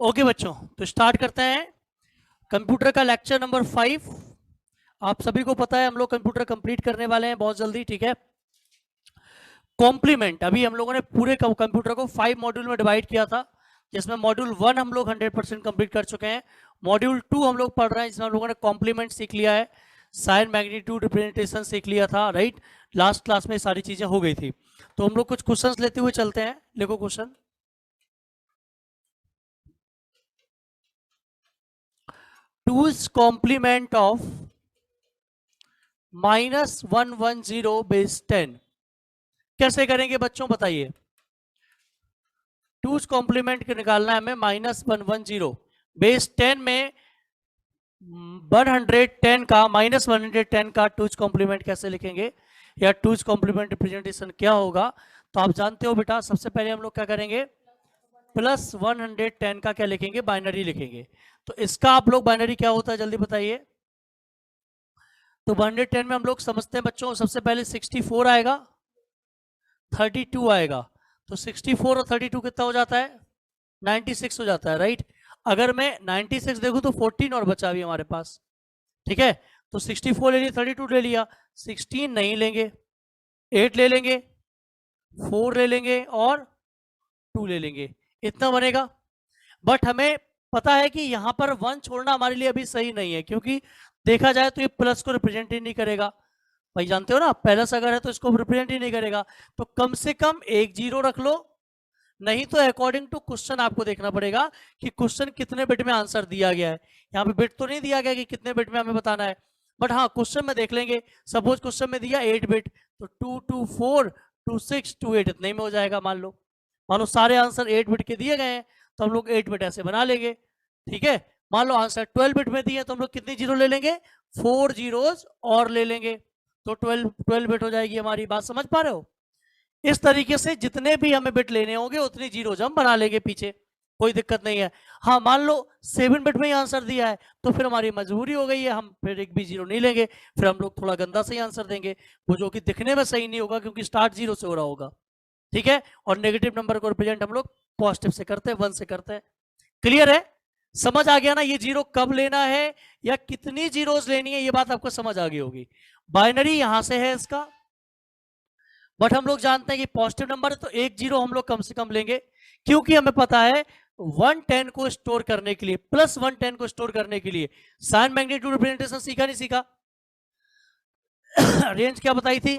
Okay बच्चों, तो start करते हैं कंप्यूटर का लेक्चर नंबर 5। आप सभी को पता है हम लोग कंप्यूटर कंप्लीट करने वाले हैं बहुत जल्दी, ठीक है। कॉम्प्लीमेंट, अभी हम लोगों ने पूरे कंप्यूटर को 5 मॉड्यूल में डिवाइड किया था, जिसमें मॉड्यूल 1 हम लोग 100% कंप्लीट कर चुके हैं। मॉड्यूल 2 हम लोग पढ़ रहे हैं, जिसमें हम लोगों ने कॉम्प्लीमेंट सीख लिया है, साइन मैग्नीट्यूड रिप्रेजेंटेशन सीख लिया था, राइट। लास्ट क्लास में सारी चीजें हो गई थी। तो हम लोग कुछ क्वेश्चंस लेते हुए चलते हैं। देखो question, two's complement of -110 base 10 कैसे करेंगे बच्चों, बताइए। टूज कॉम्प्लीमेंट निकालना है हमें -110 बेस 10 में 110 का -110 का टूज कॉम्प्लीमेंट कैसे लिखेंगे, या टूज कॉम्प्लीमेंट रिप्रेजेंटेशन क्या होगा। तो आप जानते हो बेटा, सबसे पहले हम लोग क्या करेंगे, +110 का क्या लिखेंगे, बाइनरी लिखेंगे। तो इसका आप लोग बाइनरी क्या होता है जल्दी बताइए। तो 110 में हम लोग समझते हैं बच्चों, सबसे पहले 64 आएगा, 32 आएगा। तो 64 और 32 कितना हो जाता है, 96 हो जाता है, राइट। अगर मैं 96 देखूं तो 14 और बचा भी हमारे पास, ठीक है। तो 64 ले लिया, 32 ले लिया, 16 नहीं लेंगे, 8 ले लेंगे, 4 ले लेंगे और 2 ले लेंगे, इतना बनेगा। बट हमें पता है कि यहाँ पर 1 छोड़ना हमारे लिए अभी सही नहीं है, क्योंकि देखा जाए तो ये प्लस को रिप्रेजेंट ही नहीं करेगा। भाई जानते हो ना, प्लस अगर है तो इसको रिप्रेजेंट ही नहीं करेगा। तो कम से कम एक 0 रख लो, नहीं तो अकॉर्डिंग टू क्वेश्चन आपको देखना पड़ेगा कि क्वेश्चन कितने बिट में आंसर दिया गया है। यहाँ पे बिट तो नहीं दिया गया कि कितने बिट में हमें बताना है, बट हाँ क्वेश्चन में देख लेंगे। सपोज क्वेश्चन में दिया 8 बिट, तो 2 2 4 2 6 2 8 इतने में हो जाएगा। मान लो सारे आंसर 8 बिट के दिए गए हैं, तो हम लोग 8 बिट ऐसे बना लेंगे, ठीक है। मान लो आंसर 12 बिट में दिए, तो हम लोग कितनी जीरो ले लेंगे, 4 जीरोज और ले लेंगे, तो 12 बिट हो जाएगी हमारी। बात समझ पा रहे हो। इस तरीके से जितने भी हमें बिट लेने होंगे उतनी जीरो हम बना लेंगे पीछे, कोई दिक्कत नहीं है। हाँ मान लो 7 बिट में ही आंसर दिया है, तो फिर हमारी मजबूरी हो गई है, हम फिर एक भी जीरो नहीं लेंगे, फिर हम लोग थोड़ा गंदा सही आंसर देंगे, वो जो कि दिखने में सही नहीं होगा, क्योंकि स्टार्ट 0 से हो रहा होगा, ठीक है। और नेगेटिव नंबर को रिप्रेजेंट हम लोग पॉजिटिव से करते हैं, 1 से करते हैं। क्लियर है, समझ आ गया ना, ये जीरो कब लेना है या कितनी जीरोस लेनी है, ये बात आपको समझ आ गई होगी। बाइनरी यहां से है इसका, बट हम लोग जानते हैं कि पॉजिटिव नंबर है, तो एक जीरो हम लोग कम से कम लेंगे, क्योंकि हमें पता है 110 को स्टोर करने के लिए, +110 को स्टोर करने के लिए साइन मैग्नीट्यूड रिप्रेजेंटेशन सीखा नहीं सीखा, रेंज क्या बताई थी,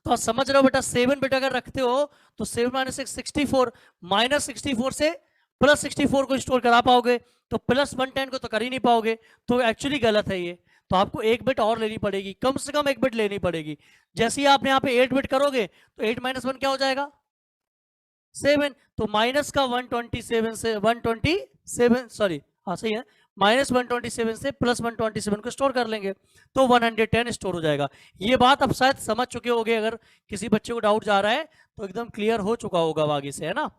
तो आप समझ रहे हो बेटा। 7 बिट अगर रखते हो तो 7 - 6 64, -64 से +64 को स्टोर करा पाओगे, तो +110 को तो कर ही नहीं पाओगे, तो एक्चुअली गलत है ये। तो आपको एक बिट और लेनी पड़ेगी, कम से कम एक बिट लेनी पड़ेगी। जैसे ही आप यहाँ पे 8 बिट करोगे, तो 8 - 1 क्या हो जाएगा, 7। तो माइनस का 127 से 127, सॉरी हाँ सही है, -127 से +127 को स्टोर कर लेंगे, तो 110 स्टोर हो जाएगा। ये बात अब शायद समझ चुके होंगे, अगर किसी बच्चे को डाउट जा रहा है तो एकदम क्लियर हो चुका होगा आगे से, है ना।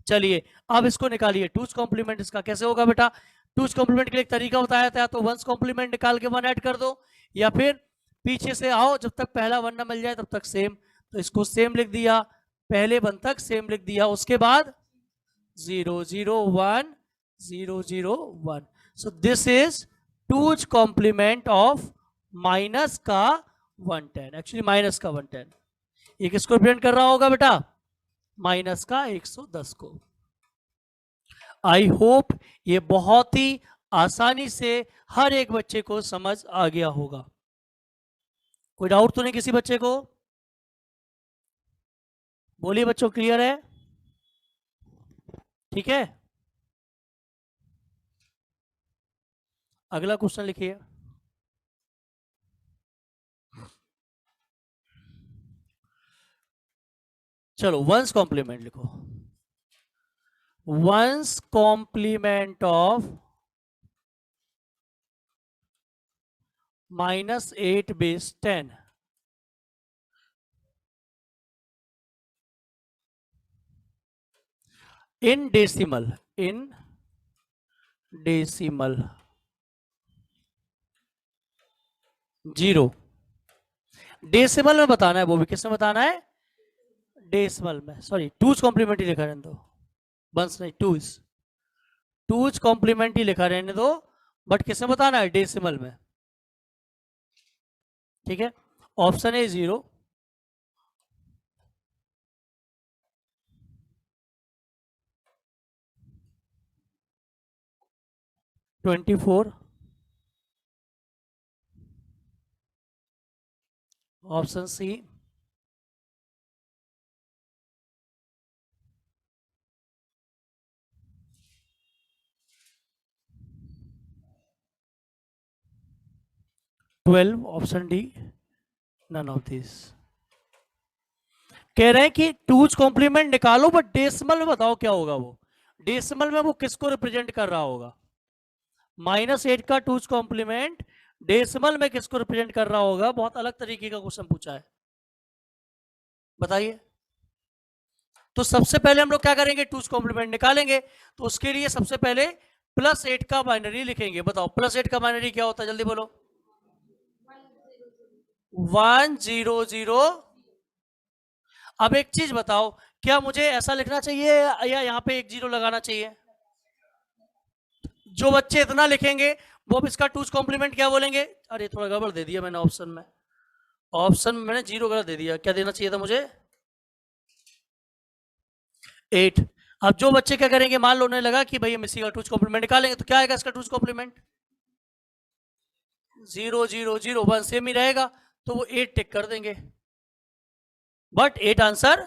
चलिए अब इसको निकालिए, टूज कॉम्प्लीमेंट इसका कैसे होगा बेटा। टूज कॉम्प्लीमेंट के लिए एक तरीका बताया था, तो वंस कॉम्प्लीमेंट निकाल के 1 ऐड कर दो, या फिर पीछे से आओ, जब तक पहला 1 ना मिल जाए तब तक सेम, तो इसको सेम लिख दिया, पहले 1 तक सेम लिख दिया, उसके बाद 0 0 1 0 0 1। So this is two's complement of minus का 110, एक्चुअली माइनस का 110, ये किसको रिप्रेजेंट कर रहा होगा बेटा, माइनस का 110 को। आई होप ये बहुत ही आसानी से हर एक बच्चे को समझ आ गया होगा। कोई डाउट तो नहीं किसी बच्चे को, बोलिए बच्चों, क्लियर है, ठीक है। अगला क्वेश्चन लिखिए। चलो वंस कॉम्प्लीमेंट लिखो, one's complement of -8 base 10 in decimal, in decimal 0। Decimal में बताना है, वो भी किसमें बताना है, डेसिमल में। सॉरी, टूज कॉम्प्लीमेंट ही लिखा रहने दो, बंस नहीं, टूज कॉम्प्लीमेंट ही लिखा रहने दो, बट किसमें बताना है, डेसिमल में। ठीक है, option A 0, twenty four, option C 12, option D none of this. कह रहे हैं कि टूज कॉम्प्लीमेंट निकालो, बट डेसिमल में बताओ क्या होगा वो, डेसिमल में वो किसको रिप्रेजेंट कर रहा होगा, -8 का टूज कॉम्प्लीमेंट डेसिमल में किसको रिप्रेजेंट कर रहा होगा। बहुत अलग तरीके का क्वेश्चन पूछा है, बताइए। तो सबसे पहले हम लोग क्या करेंगे, टूज कॉम्प्लीमेंट निकालेंगे। तो उसके लिए सबसे पहले +8 का बाइनरी लिखेंगे। बताओ +8 का बाइनरी क्या होता है, जल्दी बोलो। 100। अब एक चीज बताओ, क्या मुझे ऐसा लिखना चाहिए या यहाँ पे एक 0 लगाना चाहिए? जो बच्चे इतना लिखेंगे वो अब इसका टूज कॉम्प्लीमेंट क्या बोलेंगे। अरे थोड़ा गड़बड़ दे दिया मैंने ऑप्शन में, ऑप्शन में मैंने 0 गलत दे दिया, क्या देना चाहिए था मुझे, 8। अब जो बच्चे क्या करेंगे, मान लो उन्हें लगा कि भाई हम इसी का टूज कॉम्प्लीमेंट निकालेंगे, तो क्या आएगा इसका टूज कॉम्प्लीमेंट, 0 0 0 1 सेम ही रहेगा, तो वो 8 टिक कर देंगे। बट 8 आंसर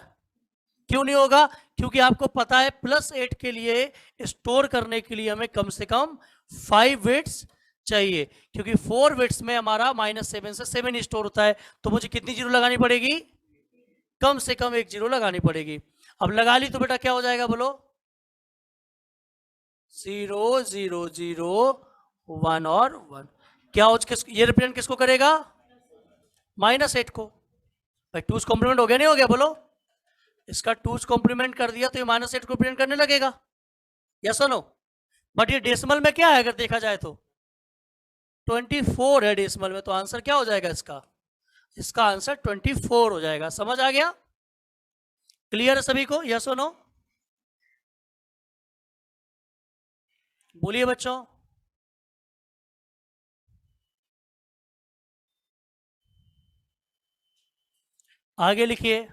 क्यों नहीं होगा, क्योंकि आपको पता है +8 के लिए स्टोर करने के लिए हमें कम से कम 5 बिट्स चाहिए, क्योंकि 4 बिट्स में हमारा -7 से 7 ही स्टोर होता है। तो मुझे कितनी 0 लगानी पड़ेगी, कम से कम एक 0 लगानी पड़ेगी। अब लगा ली तो बेटा क्या हो जाएगा, बोलो, 0 0 0 1 और 1। क्या हो, ये रिप्रेजेंट किसको करेगा, -8 को। भाई टूज कॉम्प्लीमेंट हो गया नहीं हो गया, बोलो। इसका टूज कॉम्प्लीमेंट कर दिया तो ये -8 को रिप्रेजेंट करने लगेगा, यस और नो। बट ये डेसिमल में क्या है, अगर देखा जाए तो 24 है डेसिमल में, तो आंसर क्या हो जाएगा इसका, इसका आंसर 24 हो जाएगा। समझ आ गया, क्लियर है सभी को, यस और नो, बोलिए बच्चों। आगे लिखिए।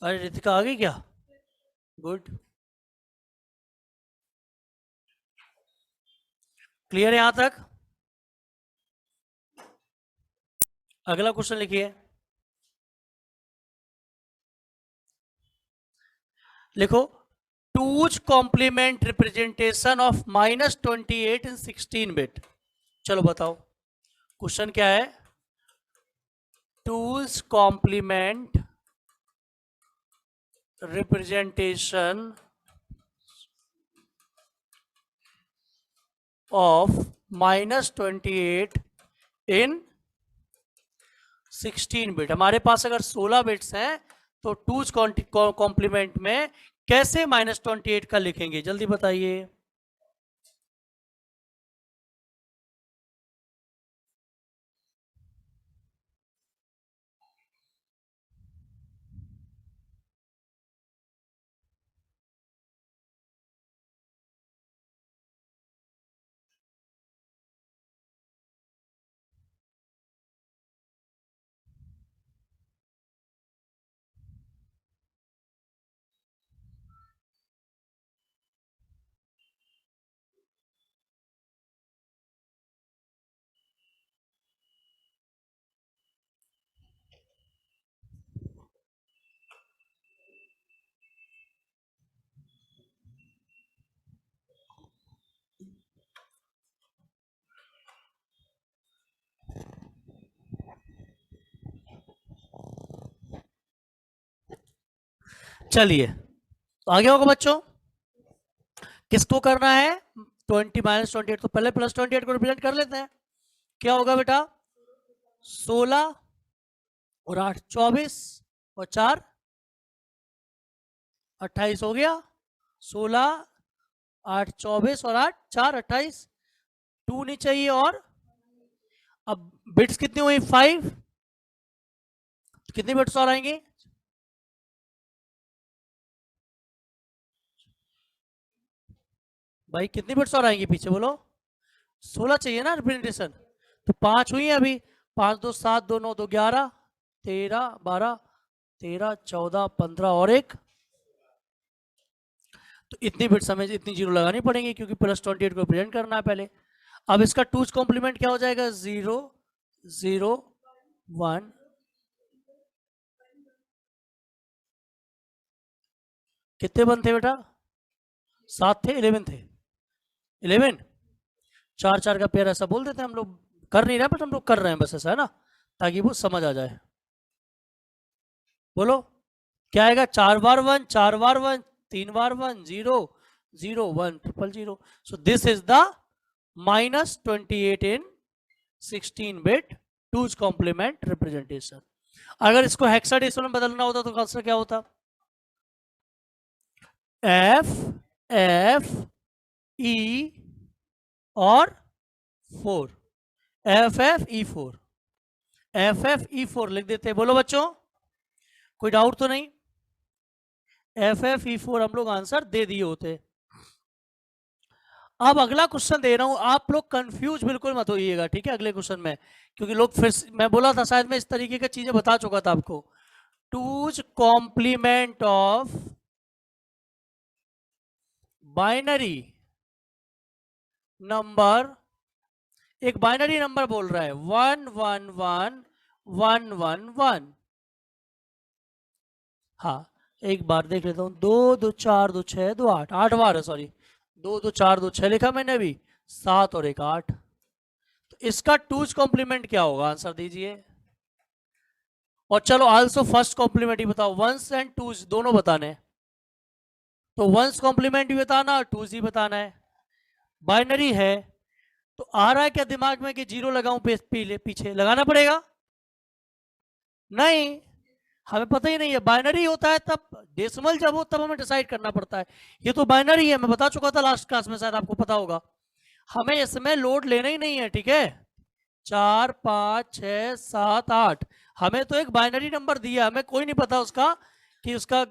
अरे रितिका आ गई क्या, गुड, क्लियर है यहां तक। अगला क्वेश्चन लिखिए, लिखो, two's complement representation of -28 in 16 bit. चलो बताओ क्वेश्चन क्या है, two's complement representation of -28 in 16 bit. हमारे पास अगर 16 बिट्स हैं तो टूज कॉम्प्लीमेंट में कैसे -28 का लिखेंगे, जल्दी बताइए। चलिए तो आगे होगा बच्चों, किसको करना है, 20 -28, तो पहले +28 को रिप्रेजेंट कर लेते हैं। क्या होगा बेटा, 16 और 8 24 और 4 28 हो गया। 16 8 24 और 8 4 28। 2 नहीं चाहिए। और अब बिट्स कितनी हुई 5। कितनी बिट्स और आएंगे? भाई कितनी बिट्स और आएंगी पीछे बोलो? 16 चाहिए ना रिप्रेजेंटेशन। तो 5 हुई है अभी। 5 2 7 2 9 2 11 13 12 13 14 15 और एक। तो इतनी बिट्स हमें इतनी जीरो लगानी पड़ेंगी क्योंकि +28 को रिप्रेजेंट करना है पहले। अब इसका टूज कॉम्प्लीमेंट क्या हो जाएगा? 0 0 1। कितने वन थे बेटा? 7 थे 11 थे। 11 4 4 का पेयर ऐसा बोल देते हैं हम लोग। कर नहीं रहे बट हम लोग कर रहे हैं बस ऐसा है ना, ताकि वो समझ आ जाए। बोलो क्या आएगा? 4 बार 1 4 बार 1 3 बार 1 0 0 1 0 0। So this is the -28 in 16-bit two's complement representation. अगर इसको हेक्साडेसिमल में बदलना होता तो आंसर क्या होता? F F E और 4। FF E4 FF E4 लिख देते हैं। बोलो बच्चों कोई डाउट तो नहीं? FF E4 हम लोग आंसर दे दिए होते। अब अगला क्वेश्चन दे रहा हूं, आप लोग कंफ्यूज बिल्कुल मत होइएगा, ठीक है? अगले क्वेश्चन में, क्योंकि लोग फिर मैं बोला था शायद मैं इस तरीके की चीजें बता चुका था आपको। Two's complement of binary number. एक बाइनरी नंबर बोल रहा है 1 1 1 1 1 1। हाँ एक बार देख लेता हूं। 2 2 4 2 6 2 8 8 बार है, सॉरी 2 2 4 2 6 लिखा मैंने अभी। 7 और एक 8। तो इसका टूज कॉम्प्लीमेंट क्या होगा? आंसर दीजिए। और चलो आल्सो फर्स्ट कॉम्प्लीमेंट ही बताओ। वंस एंड टूज दोनों बताने हैं। तो वंस कॉम्प्लीमेंट भी बताना और टूज ही बताना है। बाइनरी है तो आ रहा है क्या दिमाग में कि जीरो लगाऊं पीछे लगाना पड़ेगा? नहीं, हमें पता ही नहीं है। बाइनरी होता है तब, डेसिमल जब हो तब हमें डिसाइड करना पड़ता है। ये तो बाइनरी है, मैं बता चुका था लास्ट क्लास में, शायद आपको पता होगा। हमें इसमें लोड लेना ही नहीं है, ठीक है? 4 5 6 7 8 हमें तो एक बाइनरी नंबर दिया, हमें कोई नहीं पता उसका कि उसका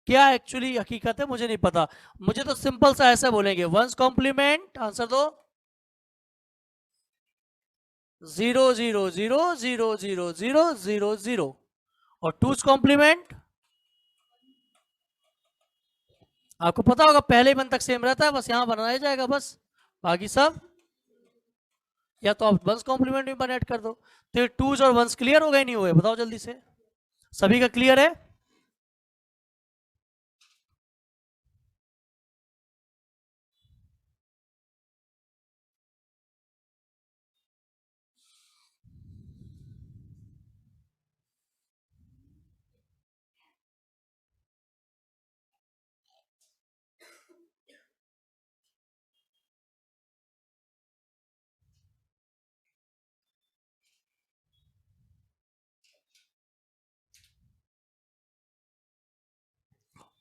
क्या एक्चुअली हकीकत है, मुझे नहीं पता। मुझे तो सिंपल सा ऐसा बोलेंगे वंस कॉम्प्लीमेंट, आंसर दो 0 0 0 0 0 0 0 0। और टूज कॉम्प्लीमेंट आपको पता होगा पहले वन तक सेम रहता है, बस यहां बनाया जाएगा बस, बाकी सब या तो आप वंस कॉम्प्लीमेंट में ऐड कर दो। तो ये टूज और वंस क्लियर हो गए नहीं हुए? बताओ जल्दी से, सभी का क्लियर है?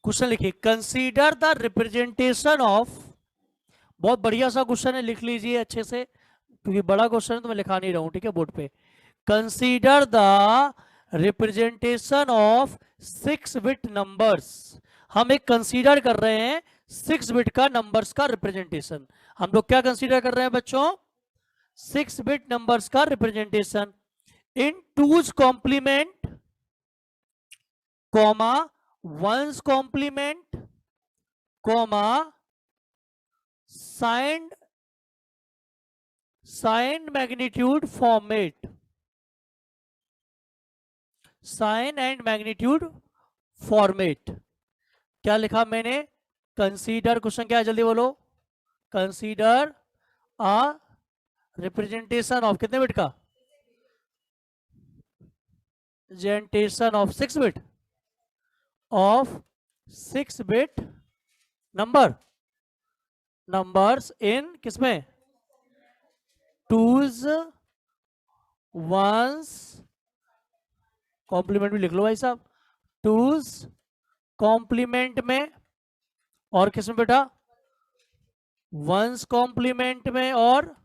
क्वेश्चन लिखिए, कंसीडर द रिप्रेजेंटेशन ऑफ। बहुत बढ़िया सा क्वेश्चन है, लिख लीजिए अच्छे से, क्योंकि बड़ा क्वेश्चन है तो मैं लिखा नहीं रहा हूं, ठीक है, बोर्ड पे। Consider the representation of 6-bit numbers. हम एक कंसीडर कर रहे हैं 6-bit का नंबर्स का रिप्रेजेंटेशन। हम लोग क्या कंसीडर कर रहे हैं बच्चों? 6-bit नंबर्स का representation in two's complement, comma one's complement, comma signed magnitude format. Sign and magnitude format. क्या लिखा मैंने? कंसीडर, क्वेश्चन क्या है जल्दी बोलो? कंसीडर अ रिप्रेजेंटेशन ऑफ कितने बिट का? Representation of 6 bit, of 6 bit numbers in किसमें? टूज वंस कॉम्प्लीमेंट भी लिख लो भाई साहब, टूज कॉम्प्लीमेंट में, और किसमें बेटा, वंस कॉम्प्लीमेंट में, और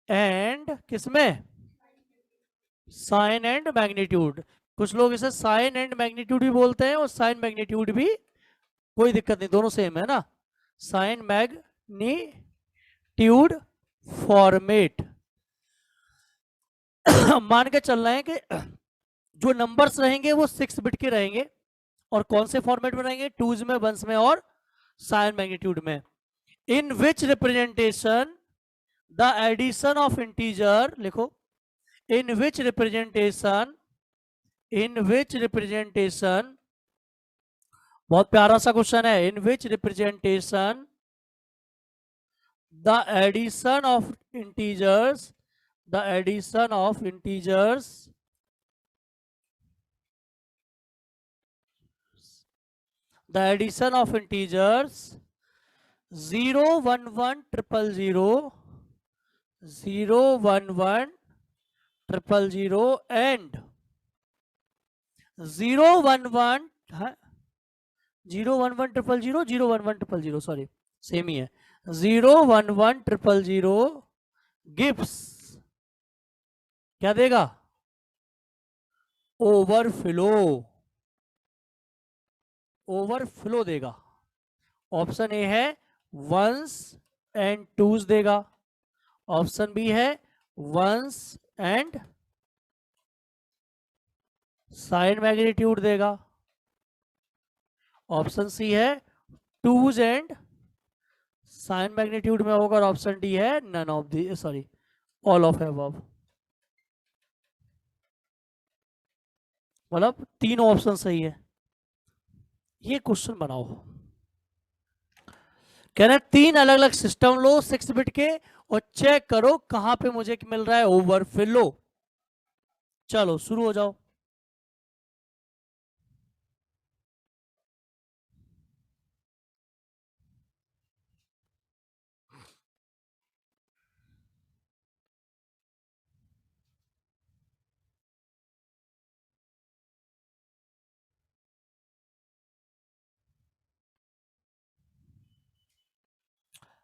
एंड किसमें, साइन एंड मैग्नीट्यूड। कुछ लोग इसे साइन एंड मैग्नीट्यूड भी बोलते हैं और साइन मैग्नीट्यूड भी, कोई दिक्कत नहीं, दोनों सेम है ना। Sign magnitude format. मान के चल रहे हैं कि जो नंबर्स रहेंगे वो 6 बिट के रहेंगे, और कौन से फॉर्मेट में रहेंगे, टूज में, वंस में और साइन मैग्नीट्यूड में। In which representation the addition of integer, लिखो, in which representation, in which representation, बहुत प्यारा सा क्वेश्चन है, in which representation the addition of integers, the addition of integers, the addition of integers 0 1 1 0 0 0 1 1 0 0 and 0 1 1 0 1 1 0 0 0 1 1 0 0, sorry same ही है, 0 1 1 0 0 gives, क्या देगा, overflow, overflow देगा। ऑप्शन ए है वंस एंड टूज देगा, ऑप्शन बी है वंस एंड साइन मैग्नीट्यूड देगा, option C है टूज एंड साइन मैग्नीट्यूड में होगा, और ऑप्शन डी है none of the, sorry all of above. मतलब तीनों ऑप्शन सही है। ये क्वेश्चन बनाओ, कह रहे हैं 3 अलग अलग सिस्टम लो 6 बिट के और चेक करो कहां पे मुझे मिल रहा है ओवरफ्लो। चलो शुरू हो जाओ।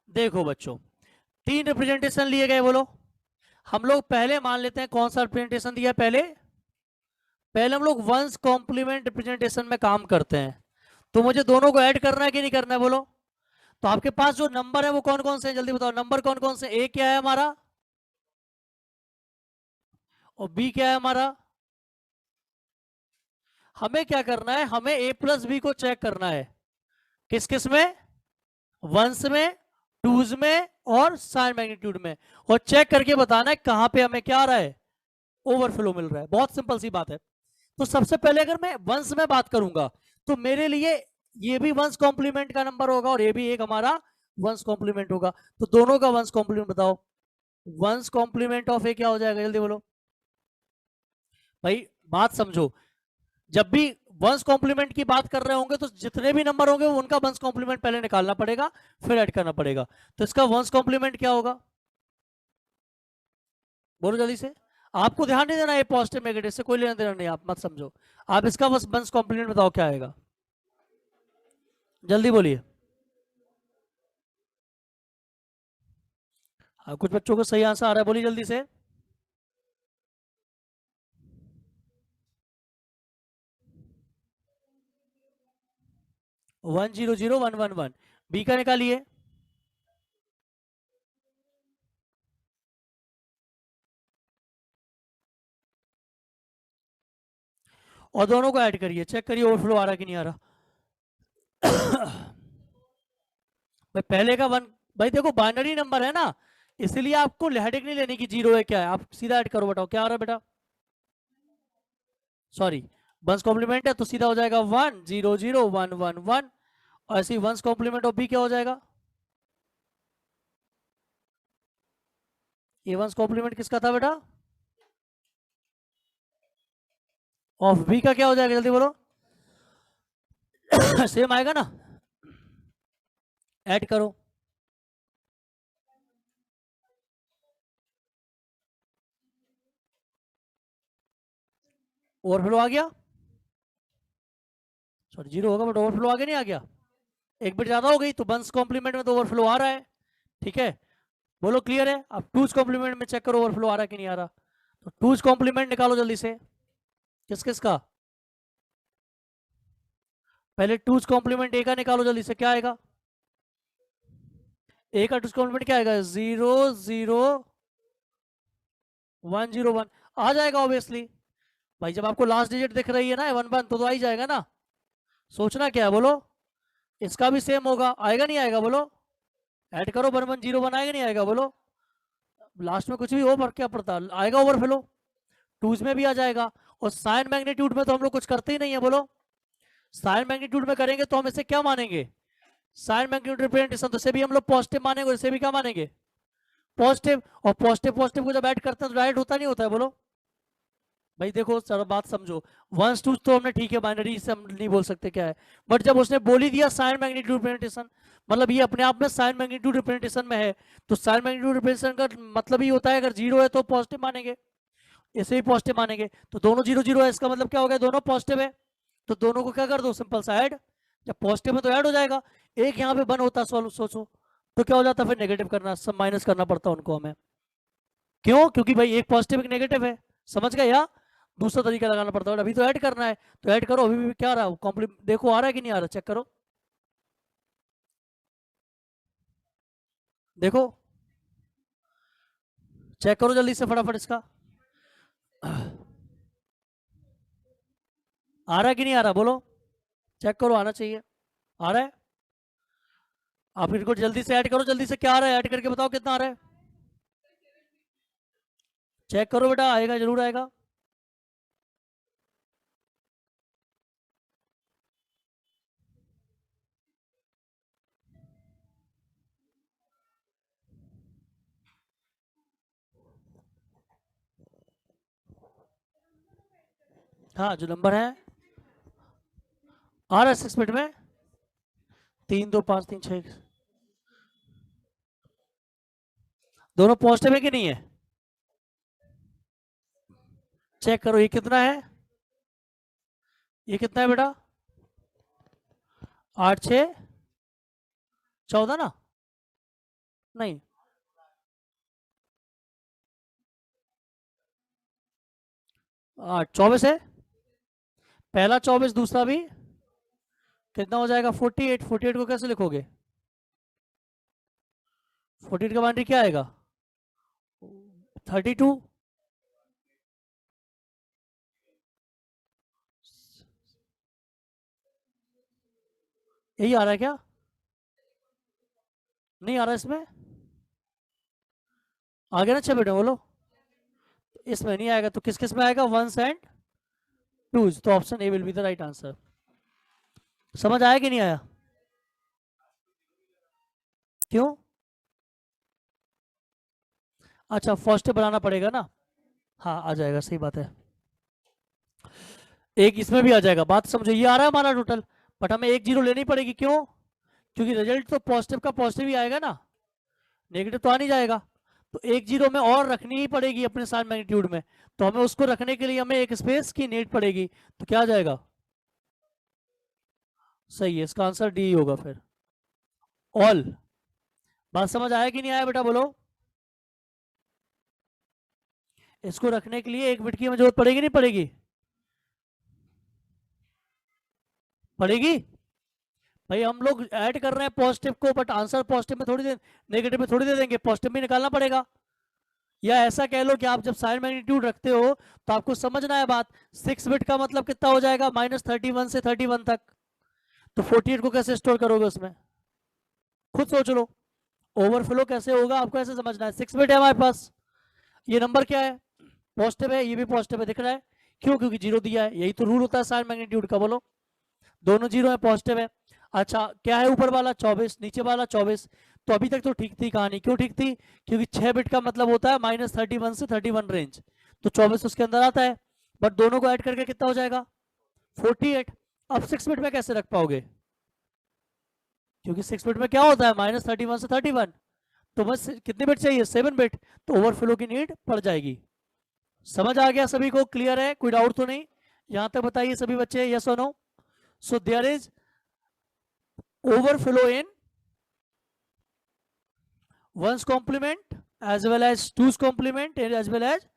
देखो बच्चों, 3 रिप्रेजेंटेशन लिए गए, बोलो। हम लोग पहले मान लेते हैं कौन सा रिप्रेजेंटेशन दिया, पहले पहले हम लोग वंस कॉम्प्लीमेंट रिप्रेजेंटेशन में काम करते हैं। तो मुझे दोनों को ऐड करना है कि नहीं करना है, बोलो। तो आपके पास जो नंबर है वो कौन कौन से हैं, जल्दी बताओ, नंबर कौन कौन से, ए क्या है हमारा, और बी क्या है हमारा। हमें क्या करना है, हमें ए प्लस बी को चेक करना है, किस किस में, वंस में, टूज में और साइन मैग्नीट्यूड में, और चेक करके बताना है कहां पे हमें क्या आ रहा है, ओवरफ्लो मिल रहा है। बहुत सिंपल सी बात है। तो सबसे पहले अगर मैं वंस में बात करूंगा तो मेरे लिए ये भी वंस कॉम्प्लीमेंट का नंबर होगा और ये भी एक हमारा वंस कॉम्प्लीमेंट होगा। तो दोनों का वंस कॉम्प्लीमेंट बताओ, वंस कॉम्प्लीमेंट ऑफ ए क्या हो जाएगा, जल्दी बोलो भाई, बात समझो। जब भी वंस कॉम्प्लीमेंट की बात कर रहे होंगे तो जितने भी नंबर होंगे उनका वंस कॉम्प्लीमेंट पहले निकालना पड़ेगा, फिर ऐड करना पड़ेगा। तो इसका वंस कॉम्प्लीमेंट क्या होगा, बोलो जल्दी से। आपको ध्यान नहीं देना है पॉजिटिव नेगेटिव से, कोई लेना देना नहीं, आप मत समझो। आप इसका बस वंस कॉम्प्लीमेंट बताओ क्या आएगा, जल्दी बोलिए। कुछ बच्चों को सही आंसर आ रहा है, बोलिए जल्दी से। 100111 बी का निकालिए। और दोनों को ऐड करिए, चेक करिए ओवरफ्लो आ रहा कि नहीं आ रहा। भाई पहले का 1, भाई देखो बाइनरी नंबर है ना, इसलिए आपको हेडेक नहीं लेने की, जीरो है क्या है, आप सीधा ऐड करो, बताओ क्या आ रहा है बेटा, सॉरी वंस कॉम्प्लीमेंट है तो सीधा हो जाएगा 1 0 0 1 1 1, और ऐसे ही वंस कॉम्प्लीमेंट ऑफ बी क्या हो जाएगा, ये वंस कॉम्प्लीमेंट किसका था बेटा, ऑफ बी का क्या हो जाएगा, जल्दी बोलो। सेम आएगा ना, ऐड करो। ओवरफ्लो आ गया, सॉरी 0 होगा बट ओवरफ्लो आगे नहीं आ गया, एक बिट ज्यादा हो गई, तो वंस कॉम्प्लीमेंट में तो ओवरफ्लो आ रहा है, ठीक है, बोलो क्लियर है। अब टूज कॉम्प्लीमेंट में चेक करो ओवरफ्लो आ रहा है कि नहीं आ रहा, तो टूज कॉम्प्लीमेंट निकालो जल्दी से, किस किस का, पहले टूज कॉम्प्लीमेंट ए का निकालो जल्दी से, क्या आएगा, ए का टूज कॉम्प्लीमेंट क्या आएगा, 0 0 1 0 1 आ जाएगा ऑब्वियसली भाई, जब आपको लास्ट डिजिट दिख रही है ना 1 1 तो आ ही जाएगा ना, सोचना क्या है बोलो, इसका भी सेम होगा, आएगा नहीं आएगा बोलो, ऐड करो 1 1 0 1 आएगा नहीं आएगा बोलो, लास्ट में कुछ भी हो फर्क क्या पड़ता, आएगा ओवरफ्लो, टूज में भी आ जाएगा, और साइन मैग्नीट्यूड में तो हम लोग कुछ करते ही नहीं है बोलो, साइन मैग्नीट्यूड में करेंगे तो हम इसे क्या मानेंगे, साइन मैग्नीट्यूड रिप्रेजेंटेशन, तो इसे भी हम लोग पॉजिटिव मानेंगे, इसे भी क्या मानेंगे पॉजिटिव, और पॉजिटिव पॉजिटिव को जब ऐड करते हैं तो डायरेक्ट होता नहीं होता है बोलो, भाई देखो सर बात समझो, वंस टू तो हमने ठीक है बाइनरी से हम नहीं बोल सकते क्या है, बट जब उसने बोल ही दिया साइन मैग्नीट्यूड रिप्रेजेंटेशन, मतलब ये अपने आप में साइन मैग्नीट्यूड रिप्रेजेंटेशन में है, तो साइन मैग्नीट्यूड रिप्रेजेंटेशन का मतलब ही होता है अगर 0 है तो पॉजिटिव मानेंगे, इसे भी पॉजिटिव मानेंगे, तो दोनों 0 0 है, इसका मतलब क्या हो गया, दोनों पॉजिटिव है, तो दोनों को क्या कर दो सिंपल सा ऐड, जब पॉजिटिव में तो ऐड हो जाएगा, एक यहाँ पे बन होता सॉल्व सोचो तो क्या हो जाता, फिर नेगेटिव करना, सब माइनस करना पड़ता उनको हमें, क्यों, क्योंकि भाई एक पॉजिटिव एक नेगेटिव है, समझ गए, या दूसरा तरीका लगाना पड़ता है, अभी तो ऐड करना है, तो ऐड करो, अभी भी क्या आ रहा है कॉम्प्लीमेंट, देखो आ रहा है कि नहीं आ रहा, चेक करो, देखो चेक करो जल्दी से फटाफट इसका, आ रहा है कि नहीं आ रहा बोलो, चेक करो, आना चाहिए, आ रहा है, आप इनको जल्दी से ऐड करो, जल्दी से क्या आ रहा है, ऐड करके बताओ कितना आ रहा है, चेक करो बेटा, आएगा जरूर आएगा, हाँ जो नंबर है आ रहा है 6 मिनट में, 3 2 5 3 6, दोनों पॉजिटिव है कि नहीं है, चेक करो, ये कितना है, ये कितना है बेटा, 8 6 14 ना, नहीं 8 24 है, पहला 24 दूसरा भी, कितना हो जाएगा 48, 48 को कैसे लिखोगे, 48 का बाइनरी क्या आएगा 32, यही आ रहा है क्या, नहीं आ रहा इसमें, आ गया ना 6 बेटे बोलो, इसमें नहीं आएगा तो किस किस में आएगा, वंस एंड टूज, तो option A will be the right answer, समझ आया कि नहीं आया, क्यों, अच्छा फर्स्ट बनाना पड़ेगा ना, हाँ आ जाएगा, सही बात है, एक इसमें भी आ जाएगा, बात समझो, ये आ रहा है हमारा टोटल, बट हमें 1 0 लेनी पड़ेगी, क्यों, क्योंकि रिजल्ट तो पॉजिटिव का पॉजिटिव ही आएगा ना, नेगेटिव तो आ नहीं जाएगा, तो 1 0 में और रखनी ही पड़ेगी अपने साइन मैग्नीट्यूड में, तो हमें उसको रखने के लिए हमें एक स्पेस की नीड पड़ेगी, तो क्या आ जाएगा, सही है, इसका आंसर डी होगा फिर, ऑल, बात समझ आया कि नहीं आया बेटा बोलो, इसको रखने के लिए एक बिट की हमें जरूरत पड़ेगी नहीं पड़ेगी, पड़ेगी, भाई हम लोग ऐड कर रहे हैं पॉजिटिव को, बट आंसर पॉजिटिव में थोड़ी दे, नेगेटिव में थोड़ी दे देंगे, पॉजिटिव भी निकालना पड़ेगा, या ऐसा कह लो कि आप जब साइन मैग्नीट्यूड रखते हो तो आपको समझना है बात, 6 बिट का मतलब कितना हो जाएगा, -31 से 31 तक, तो 48 को कैसे स्टोर करोगे उसमें, खुद सोच लो, ओवरफ्लो कैसे होगा आपको ऐसे समझना है, 6 बिट है हमारे पास, ये नंबर क्या है पॉजिटिव है, ये भी पॉजिटिव है, दिख रहा है, क्यों, क्योंकि 0 दिया है, यही तो रूल होता है साइन मैग्नीट्यूड का, बोलो दोनों 0 है पॉजिटिव है, अच्छा क्या है ऊपर वाला 24, नीचे वाला 24, तो अभी तक तो ठीक थी कहानी, क्यों ठीक थी, क्योंकि 6 बिट का मतलब होता है -31 से 31 रेंज, तो 24 उसके अंदर आता है, बट दोनों को ऐड करके कितना हो जाएगा 48, अब 6 बिट में कैसे रख पाओगे, क्योंकि 6 बिट में क्या होता है -31 से 31, तो बस कितने बिट चाहिए 7 बिट, तो ओवरफ्लो की नीड पड़ जाएगी, समझ आ गया सभी को, क्लियर है, कोई डाउट तो नहीं, यहां तक बताइए सभी बच्चे, यस और no? So there is overflow in one's complement as well as two's complement and as well as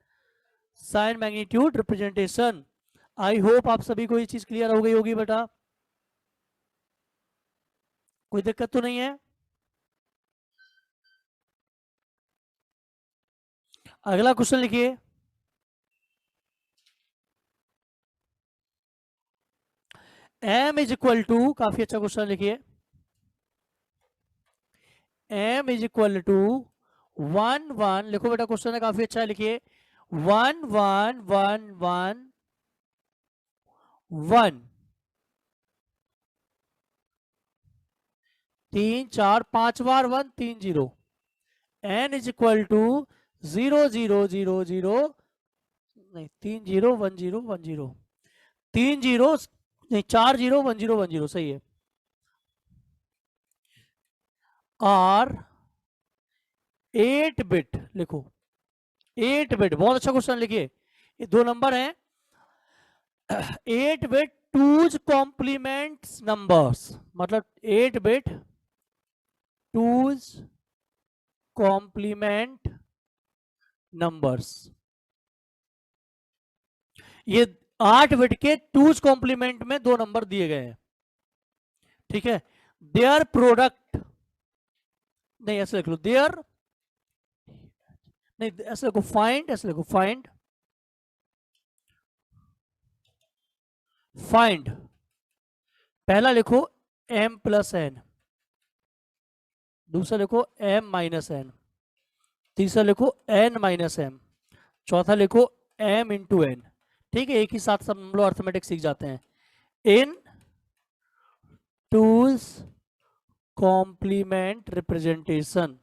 sign magnitude representation. I hope आप सभी को ये चीज क्लियर हो गई होगी बेटा, कोई दिक्कत तो नहीं है? अगला क्वेश्चन लिखिए, m इज इक्वल टू, काफी अच्छा क्वेश्चन लिखिए, m इज इक्वल टू 1 1, लिखो बेटा क्वेश्चन है काफी अच्छा है, लिखिए 1 1 1 1 1 3 4 5 बार 1 3 0, n इज इक्वल टू 0 0 0 0 नहीं 3 0 1 0 1 0 3 0 नहीं 4 0 1 0 1 0, सही है। और 8 बिट लिखो, 8 बिट, बहुत अच्छा क्वेश्चन लिखिए, ये दो नंबर हैं, 8 बिट टूज कॉम्प्लीमेंट नंबर्स, मतलब 8 बिट टूज कॉम्प्लीमेंट नंबर्स, ये 8 बिट के टूज कॉम्प्लीमेंट में दो नंबर दिए गए हैं, ठीक है। देयर प्रोडक्ट, नहीं ऐसे लिख लो, देयर, नहीं ऐसे लिखो फाइंड, ऐसे लिखो फाइंड, फाइंड पहला लिखो m प्लस एन, दूसरा लिखो m माइनस एन, तीसरा लिखो n माइनस m, चौथा लिखो m इंटू एन, ठीक है। एक ही साथ सब हम लोग अर्थमेटिक सीख जाते हैं। इन टूज कॉम्प्लीमेंट रिप्रेजेंटेशन,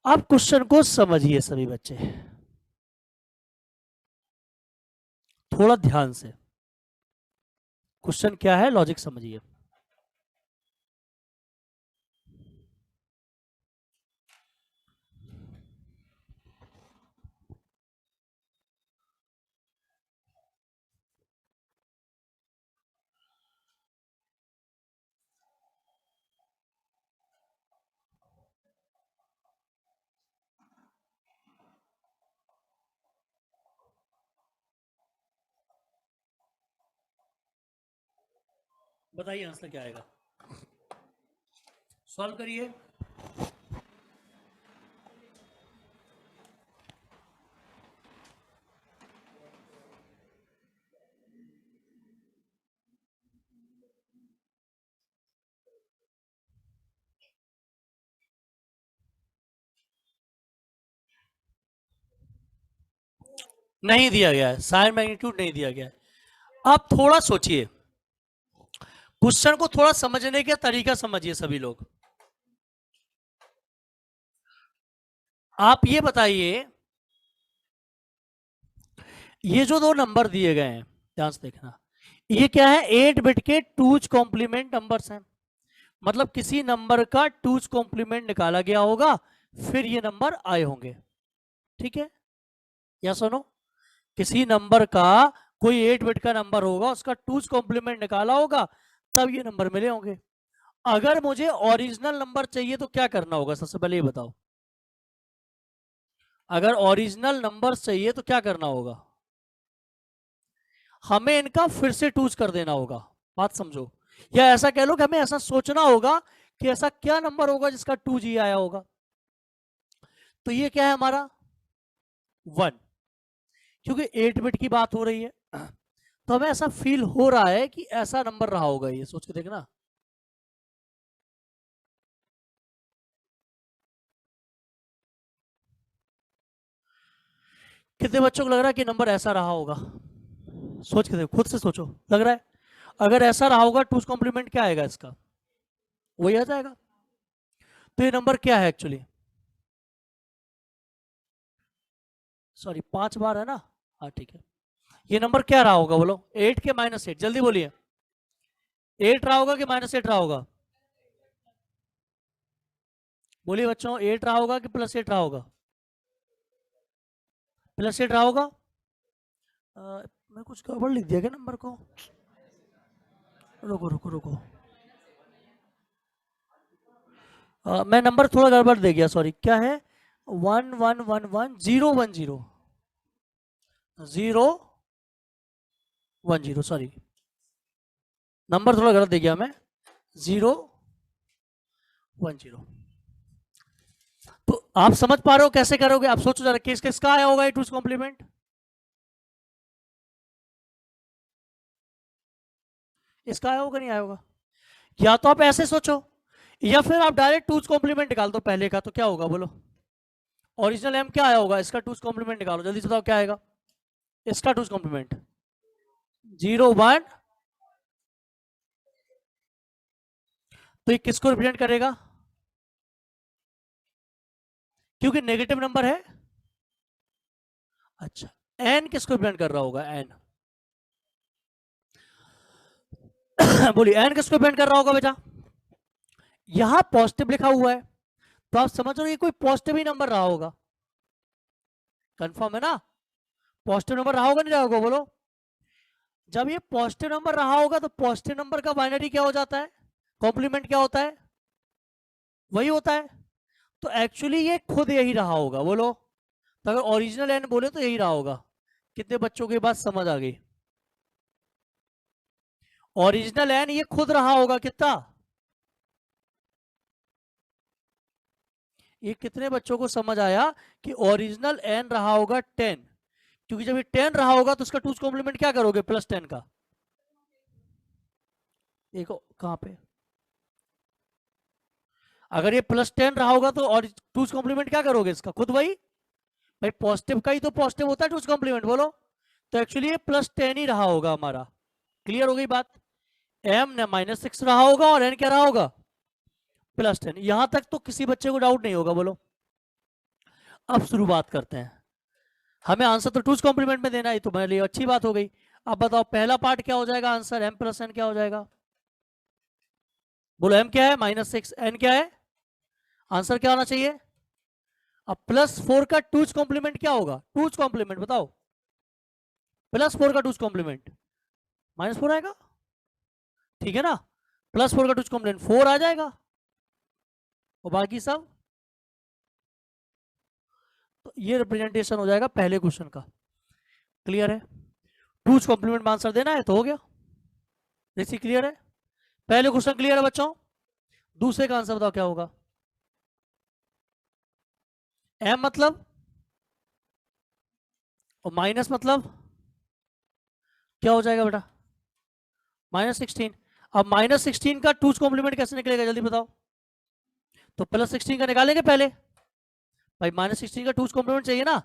अब क्वेश्चन को समझिए सभी बच्चे थोड़ा ध्यान से, क्वेश्चन क्या है लॉजिक समझिए। बताइए आंसर क्या आएगा, सॉल्व करिए। नहीं दिया गया है, साइन मैग्नीट्यूड नहीं दिया गया है। आप थोड़ा सोचिए, क्वेश्चन को थोड़ा समझने का तरीका समझिए सभी लोग। आप ये बताइए, ये जो दो नंबर दिए गए हैं ध्यान से देखना, ये क्या है, 8 बिट के टूज कॉम्प्लीमेंट नंबर्स हैं, मतलब किसी नंबर का टूज कॉम्प्लीमेंट निकाला गया होगा फिर ये नंबर आए होंगे, ठीक है या सुनो, किसी नंबर का कोई 8 बिट का नंबर होगा, उसका टूज कॉम्प्लीमेंट निकाला होगा तब ये नंबर मिले होंगे। अगर मुझे ओरिजिनल नंबर चाहिए तो क्या करना होगा, सबसे पहले ये बताओ, अगर ओरिजिनल नंबर चाहिए तो क्या करना होगा, हमें इनका फिर से टूज कर देना होगा, बात समझो, या ऐसा कह लो कि हमें ऐसा सोचना होगा कि ऐसा क्या नंबर होगा जिसका 2G आया होगा। तो ये क्या है हमारा 1, क्योंकि 8 बिट की बात हो रही है तो हमें ऐसा फील हो रहा है कि ऐसा नंबर रहा होगा, ये सोच के देखना। कितने बच्चों को लग रहा है कि नंबर ऐसा रहा होगा, सोच के देखो, खुद से सोचो, लग रहा है अगर ऐसा रहा होगा टूज कॉम्प्लीमेंट क्या आएगा इसका, वही आ जाएगा। तो ये नंबर क्या है एक्चुअली, सॉरी 5 बार है ना, हाँ ठीक है। ये नंबर क्या रहा होगा बोलो, 8 के -8, जल्दी बोलिए, 8 रहा होगा कि -8 रहा होगा, बोलिए बच्चों, 8 रहा होगा कि +8 रहा होगा? +8 रहा होगा। मैं कुछ गड़बड़ लिख दिया क्या नंबर को? रुको रुको रुको, मैं नंबर थोड़ा गड़बड़ दे गया, सॉरी। क्या है? 1111 010 010, सॉरी, नंबर थोड़ा गलत दे गया मैं। 010। तो आप समझ पा रहे हो कैसे करोगे? आप सोचो जरा, किस किसका आया होगा ये टूज कॉम्प्लीमेंट? इसका आया होगा नहीं आया होगा? या तो आप ऐसे सोचो, या फिर आप डायरेक्ट टूज कॉम्प्लीमेंट निकाल दो पहले का, तो क्या होगा बोलो? ओरिजिनल एम क्या आया होगा, इसका टूज कॉम्प्लीमेंट निकालो, जल्दी से बताओ क्या आएगा इसका टूज कॉम्प्लीमेंट? 0 1। तो ये किसको रिप्रेजेंट करेगा? क्योंकि नेगेटिव नंबर है। अच्छा, एन किसको रिप्रेजेंट कर रहा होगा? एन बोलिए, एन किसको रिप्रेजेंट कर रहा होगा बेटा? यहां पॉजिटिव लिखा हुआ है, तो आप समझ रहे हो ये कोई पॉजिटिव ही नंबर रहा होगा। कंफर्म है ना? पॉजिटिव नंबर रहा होगा नहीं रहा होगा बोलो? जब ये पॉजिटिव नंबर रहा होगा तो पॉजिटिव नंबर का बाइनरी क्या हो जाता है? कॉम्प्लीमेंट क्या होता है? वही होता है। तो एक्चुअली ये खुद यही रहा होगा बोलो। तो अगर ओरिजिनल एन बोले तो यही रहा होगा। कितने बच्चों की बात समझ आ गई? ओरिजिनल एन ये खुद रहा होगा कितना? ये कितने बच्चों को समझ आया कि ओरिजिनल एन रहा होगा 10? क्योंकि जब ये 10 रहा होगा तो उसका टूज कॉम्प्लीमेंट क्या करोगे? +10 का। देखो कहां पे, अगर ये +10 रहा होगा तो और टूज कॉम्प्लीमेंट क्या करोगे इसका? खुद वही। भाई पॉजिटिव का ही तो पॉजिटिव होता है टूज कॉम्प्लीमेंट बोलो। तो एक्चुअली ये +10 ही रहा होगा हमारा। क्लियर हो गई बात? एम ने -6 रहा होगा और एन क्या रहा होगा? +10। यहां तक तो किसी बच्चे को डाउट नहीं होगा बोलो? अब शुरुआत करते हैं। हमें आंसर तो टूज कॉम्प्लीमेंट में देना है, तो मेरे लिए अच्छी बात हो गई। अब बताओ पहला पार्ट क्या हो जाएगा? आंसर m+n क्या हो जाएगा? बोलो, m क्या है? -6, n क्या है? आंसर क्या होना चाहिए? अब +4 का टूज कॉम्प्लीमेंट क्या होगा? टूज कॉम्प्लीमेंट बताओ, +4 का टूज कॉम्प्लीमेंट -4 आएगा, ठीक है ना? +4 का टूज कॉम्प्लीमेंट 4 आ जाएगा, और बाकी सब। तो ये रिप्रेजेंटेशन हो जाएगा पहले क्वेश्चन का। क्लियर है? टूज कॉम्प्लीमेंट में आंसर देना है तो हो गया। जैसी क्लियर है? पहले क्वेश्चन क्लियर है बच्चों? दूसरे का आंसर बताओ क्या होगा? m मतलब, और माइनस मतलब क्या हो जाएगा बेटा? -16। अब -16 का टूज कॉम्प्लीमेंट कैसे निकलेगा जल्दी बताओ? तो +16 का निकालेंगे पहले। भाई -16 का टूज कॉम्प्लीमेंट चाहिए ना,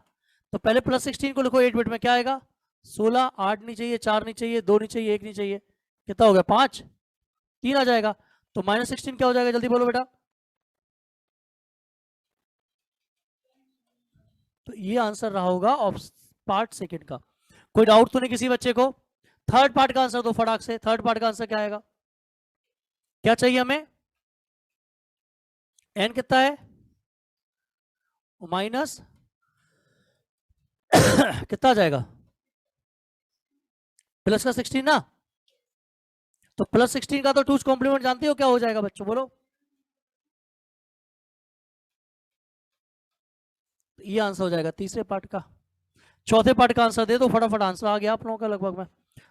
तो पहले +16 को लिखो 8 बिट में। क्या आएगा? 16। 8 नहीं चाहिए, 4 नहीं चाहिए, 2 नहीं चाहिए, 1 नहीं चाहिए, कितना हो गया? 5। 3 आ जाएगा। तो -16 क्या हो जाएगा जल्दी बोलो बेटा? तो ये आंसर रहा होगा पार्ट सेकंड का। कोई डाउट तो नहीं किसी बच्चे को? थर्ड पार्ट का आंसर दो फटाक से। थर्ड पार्ट का आंसर क्या आएगा? क्या चाहिए हमें? एन कितना है? माइनस कितना आ जाएगा? प्लस का 16 ना। तो +16 का तो टूज कॉम्प्लीमेंट जानते हो क्या हो जाएगा बच्चों बोलो? ये आंसर हो जाएगा तीसरे पार्ट का। चौथे पार्ट का आंसर दे दो फटाफट। आंसर आ गया आप लोगों का लगभग में।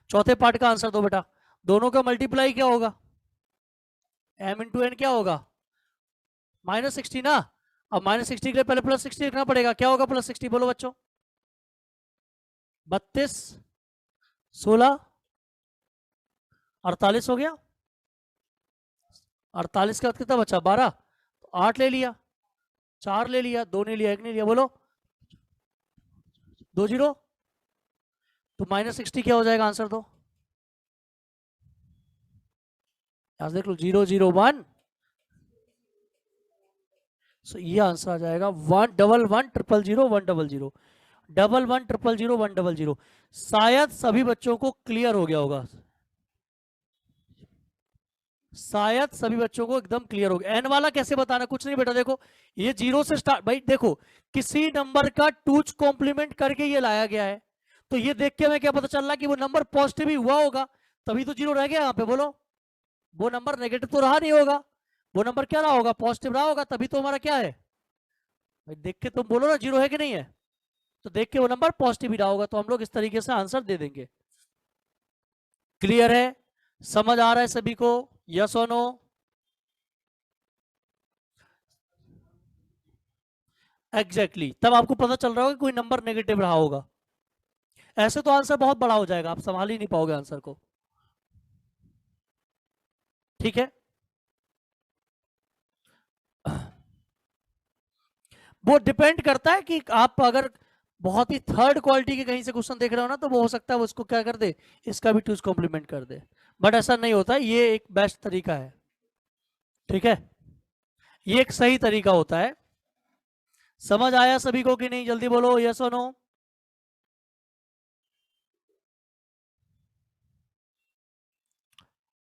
चौथे पार्ट का आंसर दो बेटा। दोनों का मल्टीप्लाई क्या होगा? m इंटू एन क्या होगा? -16 ना। अब -16 के लिए पहले +16 लिखना पड़ेगा। क्या होगा +16 बोलो बच्चों? 32, 16, 48 हो गया। 48 का कितना बचा? 12। तो 8 ले लिया, 4 ले लिया, 2 नहीं लिया, 1 नहीं लिया, बोलो 2 0। तो -60 क्या हो जाएगा? आंसर दो। यहां देख लो 0 0 1। सो ये आंसर आ जाएगा 1 1 1 0 0 1 0 0 1 1 0 0 1 0 0। शायद सभी बच्चों को क्लियर हो गया होगा। शायद सभी बच्चों को एकदम क्लियर हो गया। एन वाला कैसे बताना, कुछ नहीं बेटा, देखो ये जीरो से स्टार्ट, भाई देखो किसी नंबर का टूज कॉम्प्लीमेंट करके ये लाया गया है, तो ये देख के हमें क्या पता चल रहा है कि वो नंबर पॉजिटिव ही हुआ होगा, तभी तो जीरो रह गया यहाँ पे। बोलो, वो नंबर नेगेटिव तो रहा नहीं होगा, वो नंबर क्या रहा होगा, पॉजिटिव रहा होगा, तभी तो हमारा क्या है भाई, देख के तुम बोलो ना जीरो है कि नहीं है, तो देख के वो नंबर पॉजिटिव ही रहा होगा, तो हम लोग इस तरीके से आंसर दे देंगे। क्लियर है, समझ आ रहा है सभी को, यस और नो? एग्जैक्टली, तब आपको पता चल रहा होगा कोई नंबर नेगेटिव रहा होगा। ऐसे तो आंसर बहुत बड़ा हो जाएगा, आप संभाल ही नहीं पाओगे आंसर को। ठीक है, वो डिपेंड करता है कि आप अगर बहुत ही थर्ड क्वालिटी के कहीं से क्वेश्चन देख रहे हो ना, तो वो हो सकता है वो उसको क्या कर दे, इसका भी टूज कॉम्प्लीमेंट कर दे, बट ऐसा नहीं होता, ये एक बेस्ट तरीका है। ठीक है, ये एक सही तरीका होता है। समझ आया सभी को कि नहीं, जल्दी बोलो यस और नो?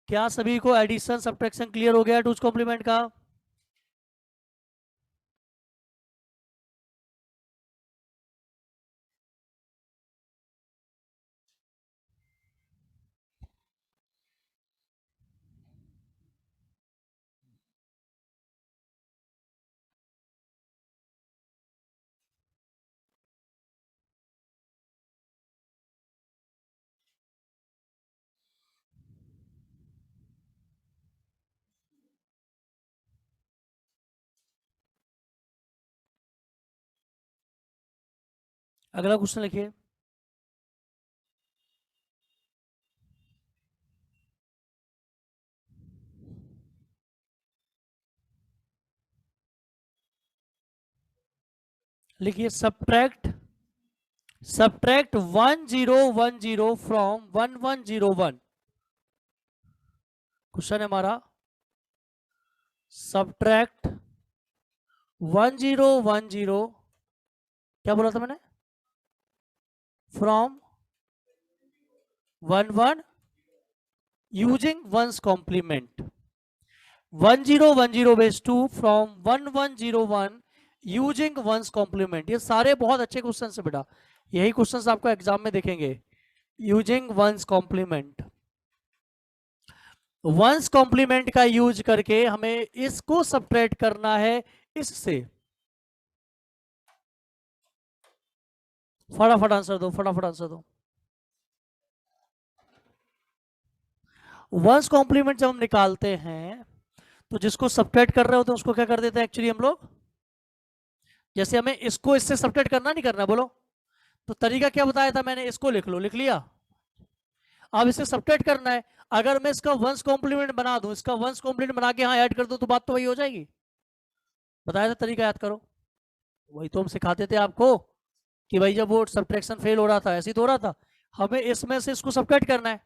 क्या सभी को एडिशन सब्ट्रैक्शन क्लियर हो गया टूज कॉम्प्लीमेंट का? अगला क्वेश्चन लिखिए। लिखिए सब्ट्रैक्ट 1010 फ्रॉम 1101। क्वेश्चन है हमारा, सब्ट्रैक्ट 1010, क्या बोला था मैंने, from 11 using one's complement, 1010 base 2 from 1101 using one's complement. ये सारे बहुत अच्छे क्वेश्चन है बेटा, यही क्वेश्चन आपको एग्जाम में देखेंगे। Using one's complement, one's complement का यूज करके हमें इसको सब्ट्रैक्ट करना है इससे। फटाफट आंसर दो, फटाफट आंसर दो। वंस कॉम्प्लीमेंट जब हम निकालते हैं तो जिसको सब्ट्रैक्ट कर रहे होते हैं उसको क्या कर देते हैं एक्चुअली हम लोग, जैसे हमें इसको इससे सब्ट्रैक्ट करना नहीं करना, बोलो तो तरीका क्या बताया था मैंने, इसको लिख लो, लिख लिया। अब इसे सब्ट्रैक्ट करना है, अगर मैं इसका वंस कॉम्प्लीमेंट बना दूं, इसका वंस कॉम्प्लीमेंट बना के यहाँ ऐड कर दूं, तो बात तो वही हो जाएगी। बताया था तरीका, याद करो, वही तो हम सिखाते थे आपको कि भाई जब वो सब्ट्रैक्शन फेल हो रहा था, ऐसे ही तो हो रहा था, हमें इसमें से इसको सब्ट्रैक्ट करना है,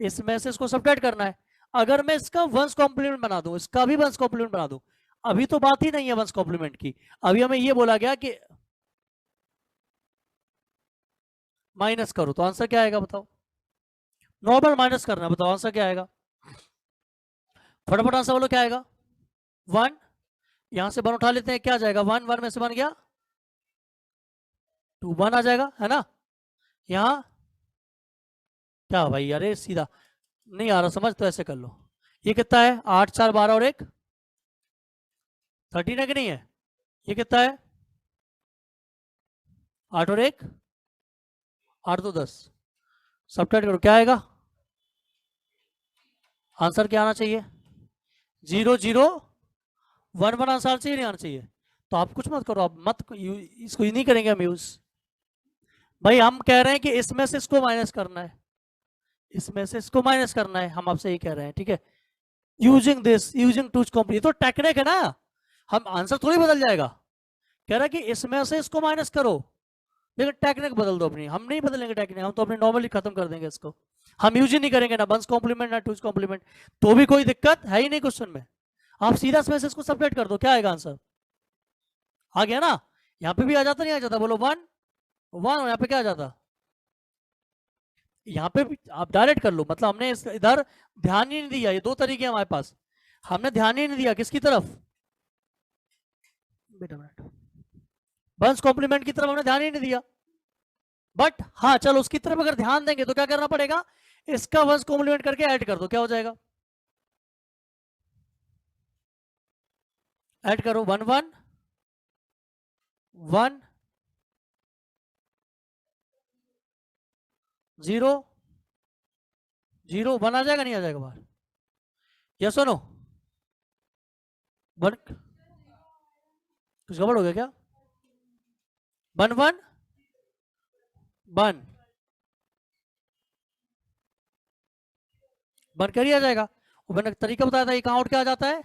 इसमें से इसको सब्ट्रैक्ट करना है। अगर मैं इसका वंस कॉम्प्लीमेंट बना दूं, इसका भी वंस कॉम्प्लीमेंट बना दूं, अभी तो बात ही नहीं है वंस कॉम्प्लीमेंट की, अभी हमें ये बोला गया कि माइनस करो, तो आंसर क्या आएगा बताओ, नॉर्मल माइनस करना है, बताओ आंसर क्या आएगा, फटाफट आंसर बोलो क्या आएगा, 1, यहां से 1 उठा लेते हैं, क्या जाएगा, 1 1 में से बन गया 2, 1 आ जाएगा, है ना। यहाँ क्या भाई, अरे सीधा नहीं आ रहा समझ, तो ऐसे कर लो, ये कितना है, 8 4 12 और 1 13 है कि नहीं है, ये कितना है, 8 और 1 8 तो 10, सब्ट्रैक्ट करो क्या आएगा, आंसर क्या आना चाहिए, 0 0 1 1 आंसर चाहिए, नहीं आना चाहिए, तो आप कुछ मत करो, आप मत इसको नहीं करेंगे हम यूज, भाई हम कह रहे हैं कि इसमें से इसको माइनस करना है, इसमें से इसको माइनस करना है, हम आपसे ये कह रहे हैं, ठीक है, using this using two complete, तो टेक्निक है ना, हम आंसर थोड़ी बदल जाएगा, कह रहा है कि इसमें से इसको माइनस करो, लेकिन टेक्निक बदल दो अपनी, हम नहीं बदलेंगे टेक्निक, हम तो अपनी नॉर्मली खत्म कर देंगे इसको, हम यूज ही नहीं करेंगे ना वंस कॉम्प्लीमेंट ना टूज कॉम्प्लीमेंट, तो भी कोई दिक्कत है ही नहीं क्वेश्चन में, आप सीधा इसमें से इसको सेपरेट कर दो, क्या आएगा आंसर, आ गया ना, यहाँ पे भी आ जाता नहीं आ जाता, बोलो 1 1, यहाँ पे क्या आ जाता, यहाँ पे भी आप डायरेक्ट कर लो, मतलब हमने इधर ध्यान ही नहीं दिया। ये दो तरीके हैं हमारे पास, हमने ध्यान ही नहीं दिया किसकी तरफ, बेटा मिनट, वंस कॉम्प्लीमेंट की तरफ हमने ध्यान ही नहीं दिया। बट हाँ चलो उसकी तरफ अगर ध्यान देंगे तो क्या करना पड़ेगा, इसका वंस कॉम्प्लीमेंट करके ऐड कर दो, क्या हो जाएगा, ऐड करो 1 1 1 0 0 1 आ जाएगा, नहीं आ जाएगा बाहर, यस और नो, वन कुछ गड़बड़ हो गया क्या, 1 1 1 1 कर ही आ जाएगा। वो मैंने तरीका बताया था, ये कहाँ उठ के आ जाता है,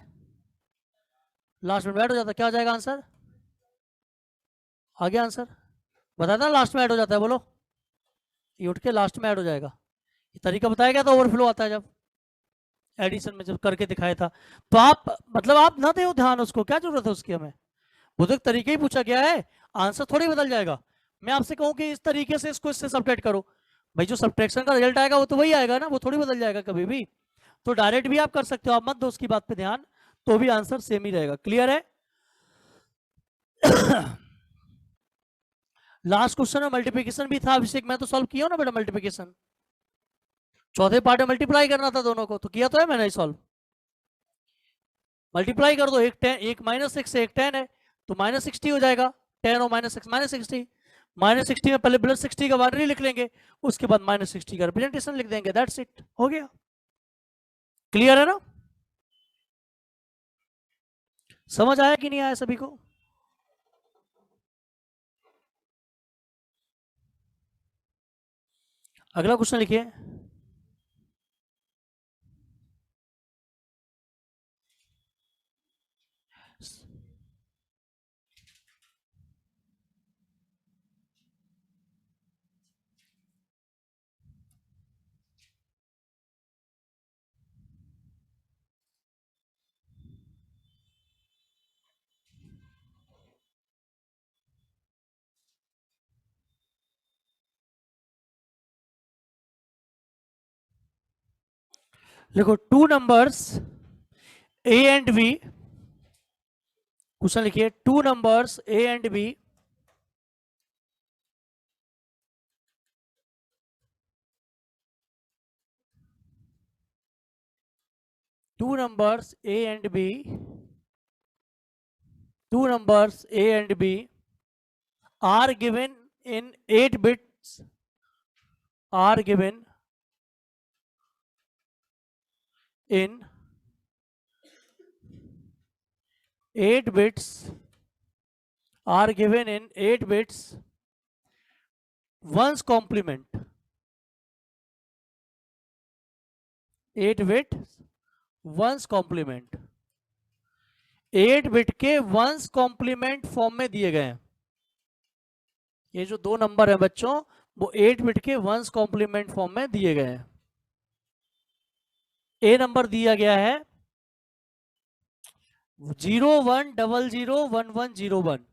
लास्ट में ऐड हो जाता है, क्या हो जाएगा आंसर, आ गया आंसर, बताया था लास्ट में ऐड हो जाता है, बोलो, ये उठ के लास्ट में ऐड हो जाएगा। ये तरीका बताया गया था, ओवरफ्लो आता है जब एडिशन में, जब करके दिखाया था। तो आप मतलब आप ना दे ध्यान उसको, क्या जरूरत है उसकी, हमें वो तो एक तरीके ही पूछा गया है, आंसर थोड़ी बदल जाएगा। मैं आपसे कहूं कि इस तरीके से इसको इससे सब्ट्रैक्ट करो, भाई जो सब्ट्रैक्शन का रिजल्ट आएगा वो तो वही आएगा ना, वो थोड़ी बदल जाएगा कभी भी। तो डायरेक्ट भी आप कर सकते हो, आप मत दो उसकी बात पे ध्यान, तो भी आंसर सेम ही रहेगा। क्लियर है? लास्ट क्वेश्चन में मल्टीप्लिकेशन भी था अभिषेक, मैं तो सॉल्व किया ना बेटा मल्टीप्लिकेशन, चौथे पार्ट में मल्टीप्लाई करना था दोनों को, तो किया तो है मैंने सॉल्व। मल्टीप्लाई कर दो, एक 10, एक -6 से एक 10 है, तो -60 हो जाएगा, 10 और -6 -60, -60 में पहले +60 का बाइनरी लिख लेंगे, उसके बाद -60 का रिप्रेजेंटेशन लिख देंगे, दैट्स इट, हो गया। क्लियर है ना? समझ आया कि नहीं आया सभी को? अगला क्वेश्चन लिखिए। देखो, two numbers A and B, question लिखिए, two numbers A and B two numbers A and B, two numbers A and B are given in 8 bits, are given in 8 bits, are given in 8 bits, one's complement, 8 bit one's complement, 8 bit के one's complement form में दिए गए हैं। ये जो दो number है बच्चों, वो 8 बिट के वंस कॉम्प्लीमेंट फॉर्म में दिए गए हैं। ए नंबर दिया गया है 01001101,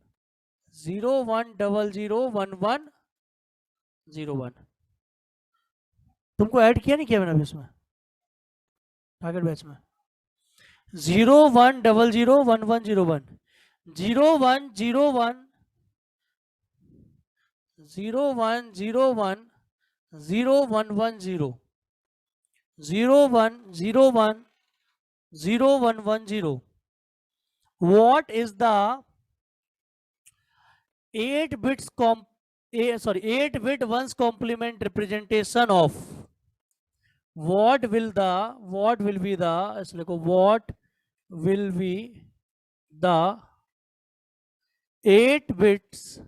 01001101। तुमको ऐड किया नहीं किया मैंने अभी इसमें टारगेट बैच में, 01001101, 0101 0101 0110, 0101 0110. What is the 8 bits 8 bit ones complement representation of? What will be the 8 bits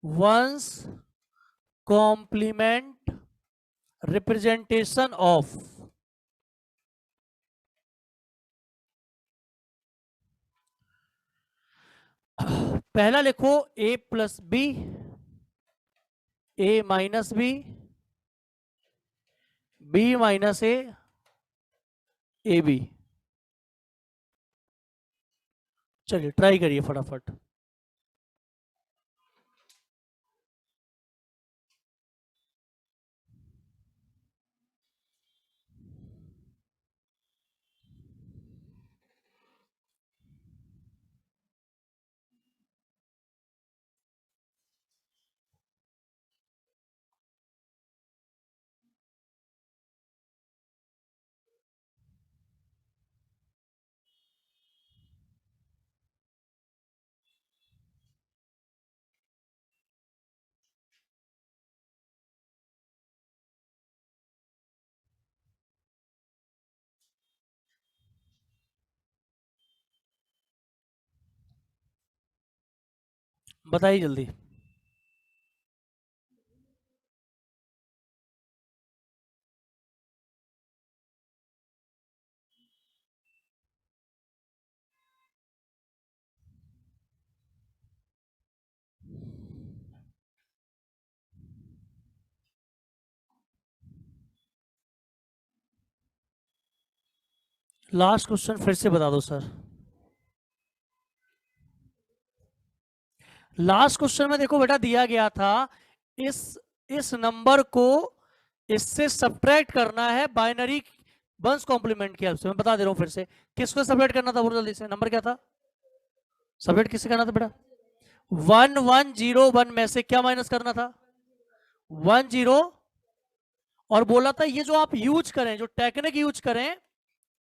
ones complement representation of? पहला लिखो a plus B, a minus B, b minus A B. चलिए ट्राई करिए फटाफट। बताइए जल्दी। Last question फिर से बता दो सर। लास्ट क्वेश्चन में देखो बेटा दिया गया था इस इस नंबर को इससे सब्ट्रैक्ट करना है बाइनरी वंस कॉम्प्लीमेंट की हेल्प से। मैं बता दे रहा हूं फिर से, किसको सब्ट्रैक्ट करना था, बोलो जल्दी से। नंबर क्या था, सब्ट्रैक्ट किससे करना था बेटा? 1101 में से क्या माइनस करना था? 10। और बोला था ये जो आप यूज करें, जो टेक्निक यूज करें,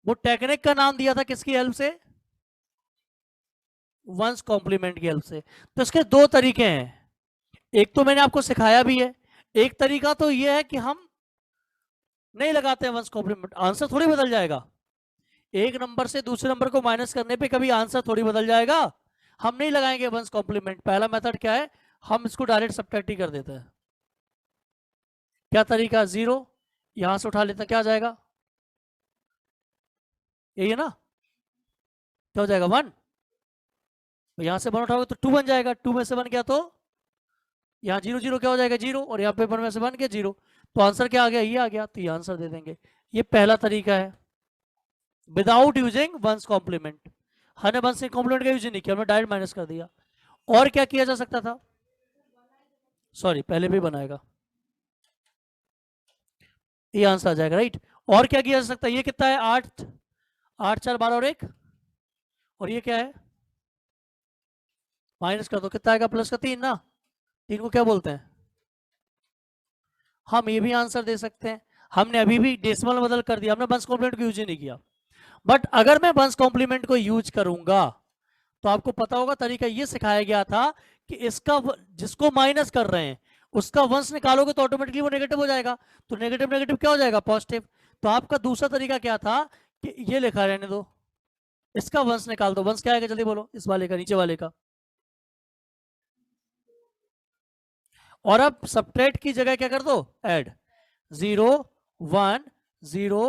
वो टेक्निक का नाम दिया था किसकी हेल्प से? वंस कॉम्प्लीमेंट की हेल्प से। तो इसके दो तरीके हैं, एक तो मैंने आपको सिखाया भी है, एक तरीका तो ये है कि हम नहीं लगाते हैं वंस कॉम्प्लीमेंट, आंसर थोड़ी बदल जाएगा। एक नंबर से दूसरे नंबर को माइनस करने पे कभी आंसर थोड़ी बदल जाएगा। हम नहीं लगाएंगे वंस कॉम्प्लीमेंट। पहला मेथड क्या है, हम इसको डायरेक्ट सब्ट्रैक्ट ही कर देते हैं। क्या तरीका? 0 यहां से उठा लेते हैं, क्या आ जाएगा? यही है ना, क्या हो जाएगा? 1। तो यहां से 1 उठाओगे तो 2 बन जाएगा, 2 में से 1 गया तो यहाँ 0 0 क्या हो जाएगा? 0। और यहाँ पे 1 में से 1 गया 0। तो आंसर क्या आ गया? ये आ गया। तो ये आंसर दे देंगे। ये पहला तरीका है विदाउट यूजिंग वंस कॉम्प्लीमेंट। हमने वंस कॉम्प्लीमेंट का यूज नहीं किया, हमने डायरेक्ट माइनस कर दिया। और क्या किया जा सकता था? सॉरी, पहले भी बनाएगा, ये आंसर आ जाएगा, राइट। और क्या किया जा सकता है? ये कितना है? 8 8 4 12 और 1, और ये क्या है? माइनस कर दो, कितना आएगा? प्लस का 3 ना। 3 को क्या बोलते हैं? हम ये भी आंसर दे सकते हैं। हमने अभी भी डेसिमल बदल कर दिया, हमने वंस कॉम्प्लीमेंट को यूज ही नहीं किया। बट अगर मैं वंस कॉम्प्लीमेंट को यूज करूंगा तो आपको पता होगा तरीका ये सिखाया गया था कि इसका जिसको माइनस कर रहे हैं उसका वंश निकालोगे तो ऑटोमेटिकली वो नेगेटिव हो जाएगा। तो नेगेटिव नेगेटिव क्या हो जाएगा? पॉजिटिव। तो आपका दूसरा तरीका क्या था कि ये लिखा रहने दो, इसका वंश निकाल दो। वंश क्या आएगा जल्दी बोलो? इस वाले का, नीचे वाले का। और अब सब्ट्रैक्ट की जगह क्या कर दो? ऐड। 0 1 0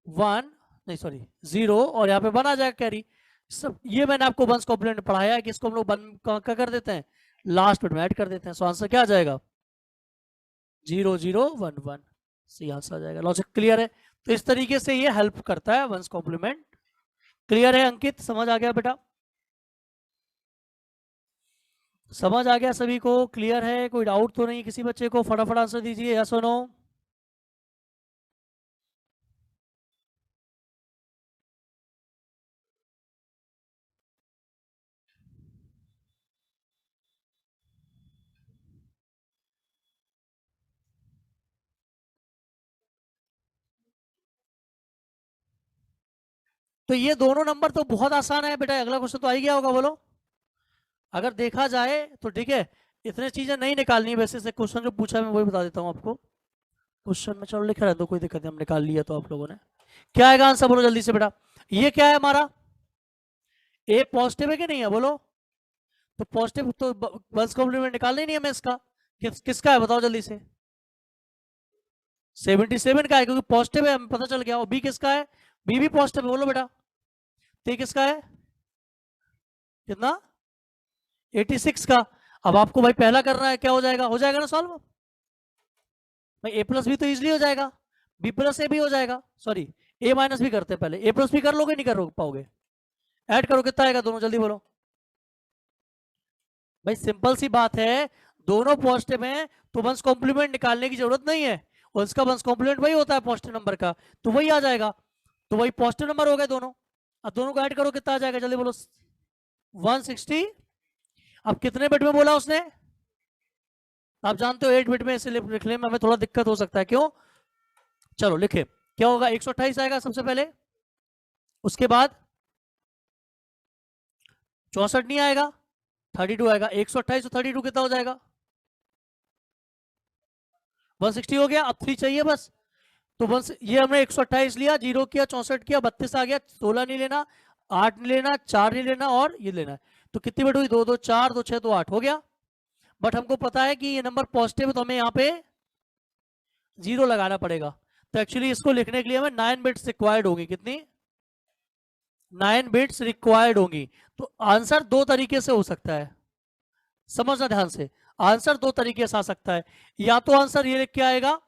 1, नहीं सॉरी 0, और यहाँ पे 1 आ जाएगा कैरी। सब ये मैंने आपको वंस कॉम्प्लीमेंट पढ़ाया है कि इसको हम लोग क्या कर देते हैं? लास्ट में ऐड कर देते हैं। सो आंसर क्या आ जाएगा? 0 0 1 1। सही आंसर आ जाएगा। लॉजिक क्लियर है? तो इस तरीके से ये हेल्प करता है वंस कॉम्प्लीमेंट। क्लियर है अंकित? समझ आ गया बेटा? समझ आ गया सभी को? क्लियर है? कोई डाउट तो नहीं किसी बच्चे को? फटाफट आंसर दीजिए, यस और नो। तो ये दोनों नंबर तो बहुत आसान है बेटा, अगला क्वेश्चन तो आ ही गया होगा, बोलो। अगर देखा जाए तो ठीक है, इतने चीजें नहीं निकालनी। वैसे से क्वेश्चन जो पूछा है मैं वही बता देता हूँ आपको। क्वेश्चन में चलो लिखा रह दो, कोई दिक्कत नहीं, हम निकाल लिया तो आप लोगों ने। क्या आएगा आंसर बोलो जल्दी से बेटा? ये क्या है हमारा? ए पॉजिटिव है कि नहीं है? बोलो। तो पॉजिटिव तो वंस कॉम्प्लीमेंट निकालना ही नहीं है हमें इसका। किसका है बताओ जल्दी से? 77 का है, क्योंकि पॉजिटिव है, हमें पता चल गया। और बी किसका है? बी भी पॉजिटिव है, बोलो बेटा। तो किसका है? कितना? 86 का। अब आपको भाई पहला करना है, क्या हो जाएगा? हो जाएगा ना सॉल्व भाई? ए प्लस भी तो इजिली हो जाएगा, बी प्लस ए भी हो जाएगा, सॉरी ए माइनस भी करते हैं पहले। ए प्लस भी कर लोगे? नहीं कर पाओगे? ऐड करो, कितना आएगा दोनों? जल्दी बोलो भाई। सिंपल सी बात है, दोनों पॉजिटिव हैं तो वंस कॉम्प्लीमेंट निकालने की जरूरत नहीं है। और इसका वंस कॉम्प्लीमेंट वही होता है पॉजिटिव नंबर का, तो वही आ जाएगा। तो वही पॉजिटिव नंबर हो गए दोनों। अब दोनों को ऐड करो, कितना आ जाएगा? जल्दी बोलो। 160। अब कितने बिट में बोला उसने? आप जानते हो 8 बिट में, इसे लिखने में हमें थोड़ा दिक्कत हो सकता है, क्यों? चलो लिखे। क्या होगा? 128 आएगा सबसे पहले, उसके बाद 64 नहीं आएगा, 32 आएगा। 128 और 32 कितना हो जाएगा? 160 हो गया। अब 3 चाहिए बस। तो बस ये हमने 128 लिया, 0 किया, 64 किया, 32 आ गया। 16 नहीं लेना, 8 नहीं लेना, 4 नहीं लेना, और ये लेना है। तो कितनी बिट हुई? 2 2 4 2 6 2 8 हो गया। बट हमको पता है कि ये नंबर पॉजिटिव है तो हमें यहाँ पे 0 लगाना पड़ेगा। तो एक्चुअली इसको लिखने के लिए हमें 9 बिट्स रिक्वायर्ड होंगी। कितनी? 9 बिट्स रिक्वायर्ड होंगी। तो आंसर दो तरीके से हो सकता है, समझना ध्यान से। आंसर दो तरीके से आ सकता है, या तो आंसर ये लिख के आएगा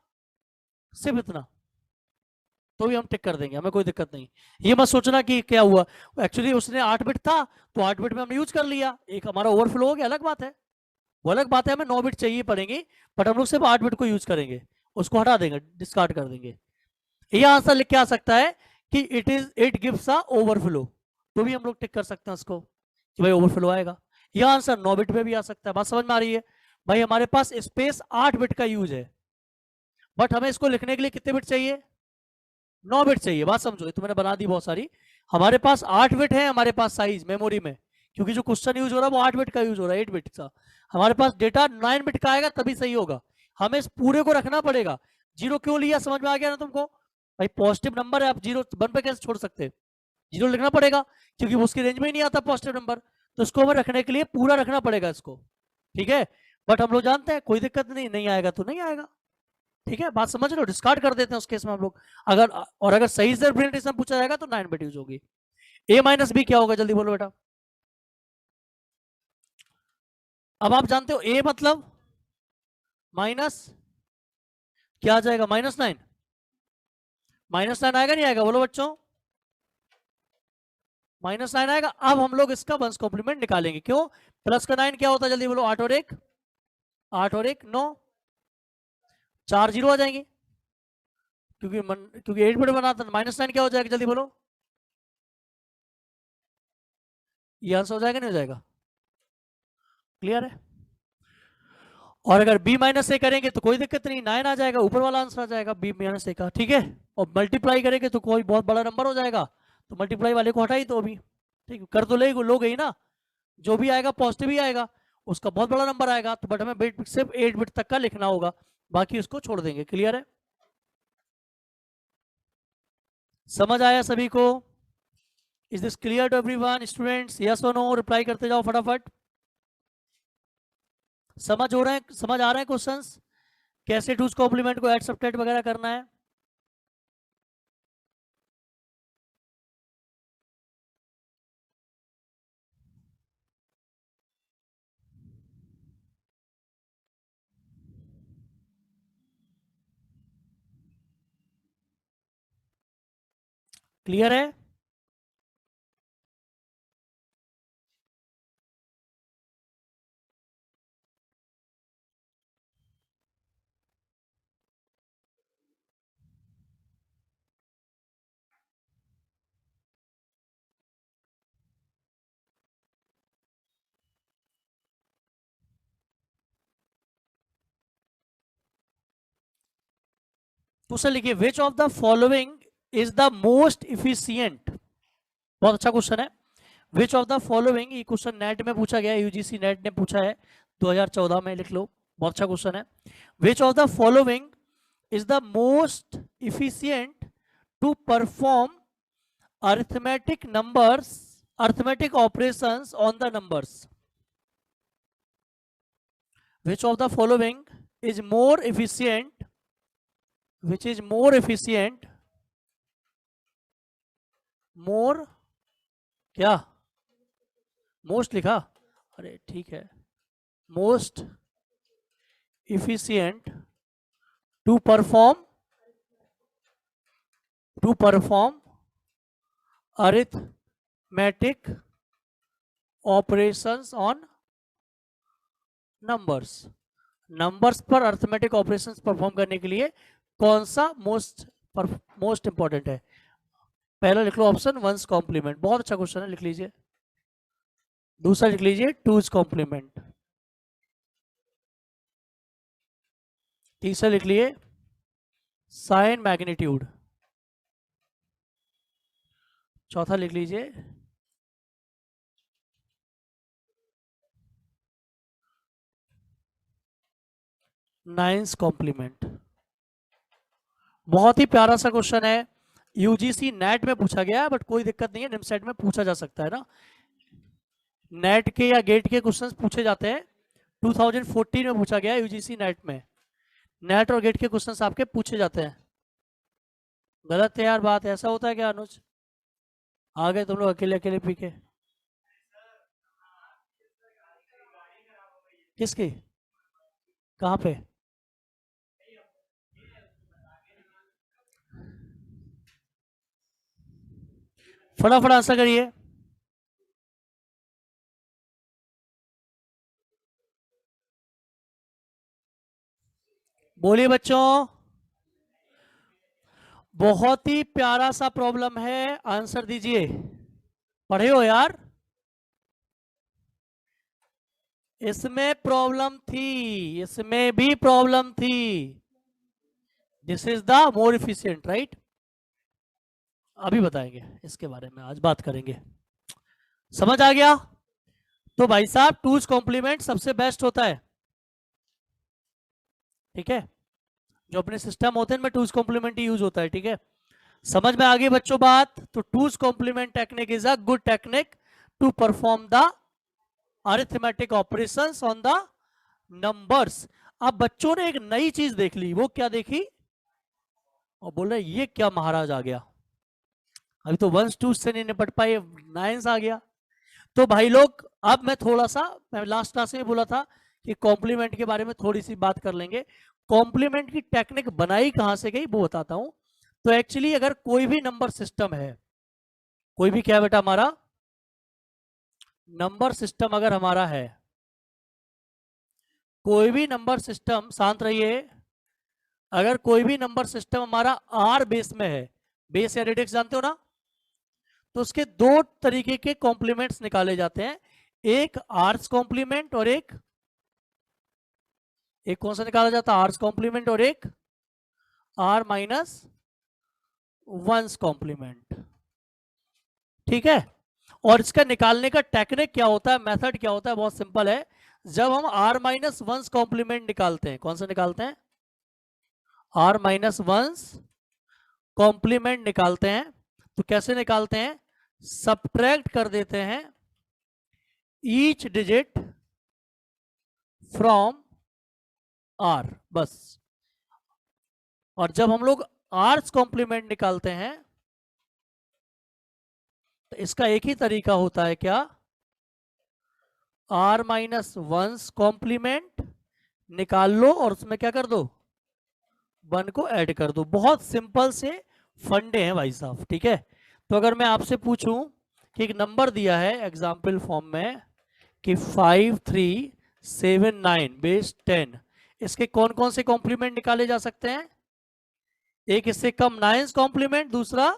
सिर्फ इतना, तो भी हम टिक कर देंगे, हमें कोई दिक्कत नहीं। ये मत सोचना कि क्या हुआ, एक्चुअली उसने 8 बिट था तो 8 बिट में हमने यूज कर लिया, एक हमारा ओवरफ्लो हो गया, अलग बात है, वो अलग बात है। हमें 9 बिट चाहिए पड़ेंगे, बट हम लोग सिर्फ 8 बिट को यूज करेंगे, उसको हटा देंगे, डिस्कार्ड कर देंगे। ये आंसर लिख के आ सकता है कि इट गिव्स अ ओवरफ्लो, तो भी हम लोग टिक कर सकते हैं उसको कि भाई ओवरफ्लो आएगा। यह आंसर 9 बिट में भी आ सकता है। बात समझ में आ रही है? भाई हमारे पास स्पेस 8 बिट का यूज है, बट हमें इसको लिखने के लिए कितने बिट चाहिए? 9 बिट चाहिए। बात समझो, तो मैंने बना दी बहुत सारी। हमारे पास 8 बिट है, हमारे पास साइज मेमोरी में, क्योंकि जो क्वेश्चन यूज हो रहा है वो 8 बिट का यूज हो रहा है, 8 बिट का। हमारे पास डेटा 9 बिट का आएगा तभी सही होगा, हमें इस पूरे को रखना पड़ेगा। 0 क्यों लिया, समझ में आ गया ना तुमको? भाई पॉजिटिव नंबर है, आप 0 1 पे कैसे छोड़ सकते? 0 लिखना पड़ेगा, क्योंकि उसकी रेंज में ही नहीं आता पॉजिटिव नंबर, तो इसको हमें रखने के लिए पूरा रखना पड़ेगा इसको, ठीक है। बट हम लोग जानते हैं कोई दिक्कत नहीं, नहीं आएगा तो नहीं आएगा, ठीक है। बात समझ रहे हो? डिस्कार्ड कर देते हैं उस केस में हम लोग। अगर सही से रिप्रेजेंटेशन पूछा जाएगा तो 9 बिट यूज होगी। a माइनस बी क्या होगा, जल्दी बोलो बेटा। अब आप जानते हो a मतलब माइनस क्या आ जाएगा, -9। -9 आएगा नहीं आएगा, बोलो बच्चों? -9 आएगा। अब हम लोग इसका वंस कॉम्प्लीमेंट निकालेंगे। क्यों? प्लस का 9 क्या होता है, जल्दी बोलो। 8 और 1 9, 4 0 आ जाएंगे, क्योंकि 8 बिट बना था। -9 क्या हो जाएगा, जल्दी बोलो? ये आंसर हो जाएगा नहीं हो जाएगा? क्लियर है? और अगर b माइनस ए करेंगे तो कोई दिक्कत नहीं, 9 आ जाएगा, ऊपर वाला आंसर आ जाएगा b माइनस ए का, ठीक है। और मल्टीप्लाई करेंगे तो कोई बहुत बड़ा नंबर हो जाएगा, तो मल्टीप्लाई वाले को हटाई तो भी ठीक कर तो लो गई ना, जो भी आएगा पॉजिटिव ही आएगा, उसका बहुत बड़ा नंबर आएगा। तो बट हमें बिट सिर्फ 8 बिट तक का लिखना होगा, बाकी उसको छोड़ देंगे। क्लियर है? समझ आया सभी को? Is this clear to everyone students? Yes और नो रिप्लाई करते जाओ फटाफट। समझ हो रहे हैं, समझ आ रहे हैं क्वेश्चंस कैसे टूज कॉम्प्लीमेंट को ऐड सब्ट्रैक्ट वगैरह करना है? क्लियर है? क्वेश्चन लिखिए, विच of the following is the most efficient. बहुत अच्छा क्वेश्चन है। विच ऑफ द फॉलोइंग, ये क्वेश्चन नेट में पूछा गया है, यूजीसी नेट ने पूछा है 2014 में, लिख लो। बहुत अच्छा क्वेश्चन है। Which of the following is the most efficient to perform arithmetic numbers, arithmetic operations on the numbers. Which of the following is more efficient, which is more efficient, more क्या, most लिखा, अरे ठीक है, most efficient to perform arithmetic operations on numbers। Numbers पर arithmetic operations perform करने के लिए कौन सा मोस्ट इंपॉर्टेंट है? पहला लिख लो ऑप्शन वंस कॉम्प्लीमेंट, बहुत अच्छा क्वेश्चन है, लिख लीजिए। दूसरा लिख लीजिए टूज कॉम्प्लीमेंट। तीसरा लिख लिए साइन मैग्नीट्यूड। चौथा लिख लीजिए नाइन्स कॉम्प्लीमेंट। बहुत ही प्यारा सा क्वेश्चन है, यूजीसी नेट में पूछा गया है, बट कोई दिक्कत नहीं है, निमसेट में पूछा जा सकता है ना। नेट के या गेट के क्वेश्चंस पूछे जाते हैं, 2014 में पूछा गया यूजीसी नेट में। नेट और गेट के क्वेश्चंस आपके पूछे जाते हैं। गलत है यार बात, ऐसा होता है क्या अनुज? आ गए तुम लोग अकेले अकेले पी के। किसकी? कहाँ पे? फटाफट आंसर करिए। बोलिए बच्चों। बहुत ही प्यारा सा प्रॉब्लम है, आंसर दीजिए। पढ़े हो यार? इसमें प्रॉब्लम थी, इसमें भी प्रॉब्लम थी। This is the more efficient, right? अभी बताएंगे इसके बारे में, आज बात करेंगे। समझ आ गया? तो भाई साहब टूज कॉम्प्लीमेंट सबसे बेस्ट होता है, ठीक है? जो अपने सिस्टम होते हैं में टूज कॉम्प्लीमेंट यूज होता है, ठीक है? समझ में आ गई बच्चों बात? तो two's complement technique is a good technique to perform the arithmetic operations on the numbers. अब बच्चों ने एक नई चीज देख ली, वो क्या देखी? और बोल रहे ये क्या महाराज आ गया, अभी तो वंस टू से नहीं निपट पाए, नाइन्स आ गया। तो भाई लोग अब मैं थोड़ा सा, मैं लास्ट क्लास में बोला था कि कॉम्प्लीमेंट के बारे में थोड़ी सी बात कर लेंगे। कॉम्प्लीमेंट की टेक्निक बनाई कहां से गई वो बताता हूं। तो एक्चुअली अगर कोई भी नंबर सिस्टम है, कोई भी क्या बेटा हमारा नंबर सिस्टम अगर हमारा है, कोई भी नंबर सिस्टम, शांत रहिए, अगर कोई भी नंबर सिस्टम हमारा आर बेस में है, बेस या रेडिक्स जानते हो ना, तो उसके दो तरीके के कॉम्प्लीमेंट्स निकाले जाते हैं। एक आर्स कॉम्प्लीमेंट और एक कौन सा निकाला जाता है? आर्स कॉम्प्लीमेंट और एक आर माइनस वंस कॉम्प्लीमेंट, ठीक है? और इसका निकालने का टेक्निक क्या होता है, मेथड क्या होता है? बहुत सिंपल है। जब हम आर माइनस वंस कॉम्प्लीमेंट निकालते हैं, कौन सा निकालते हैं? आर माइनस वंस कॉम्प्लीमेंट निकालते हैं, तो कैसे निकालते हैं? सब्ट्रैक्ट कर देते हैं ईच डिजिट फ्रॉम आर, बस। और जब हम लोग आर्स कॉम्प्लीमेंट निकालते हैं तो इसका एक ही तरीका होता है, क्या? आर माइनस वंस कॉम्प्लीमेंट निकाल लो और उसमें क्या कर दो? वन को ऐड कर दो। बहुत सिंपल से फंडे हैं भाई साहब, ठीक है? तो अगर मैं आपसे पूछूं कि एक नंबर दिया है एग्जाम्पल फॉर्म में कि 5379 बेस 10, इसके कौन कौन से कॉम्प्लीमेंट निकाले जा सकते हैं? एक इससे कम नाइन्स कॉम्प्लीमेंट, दूसरा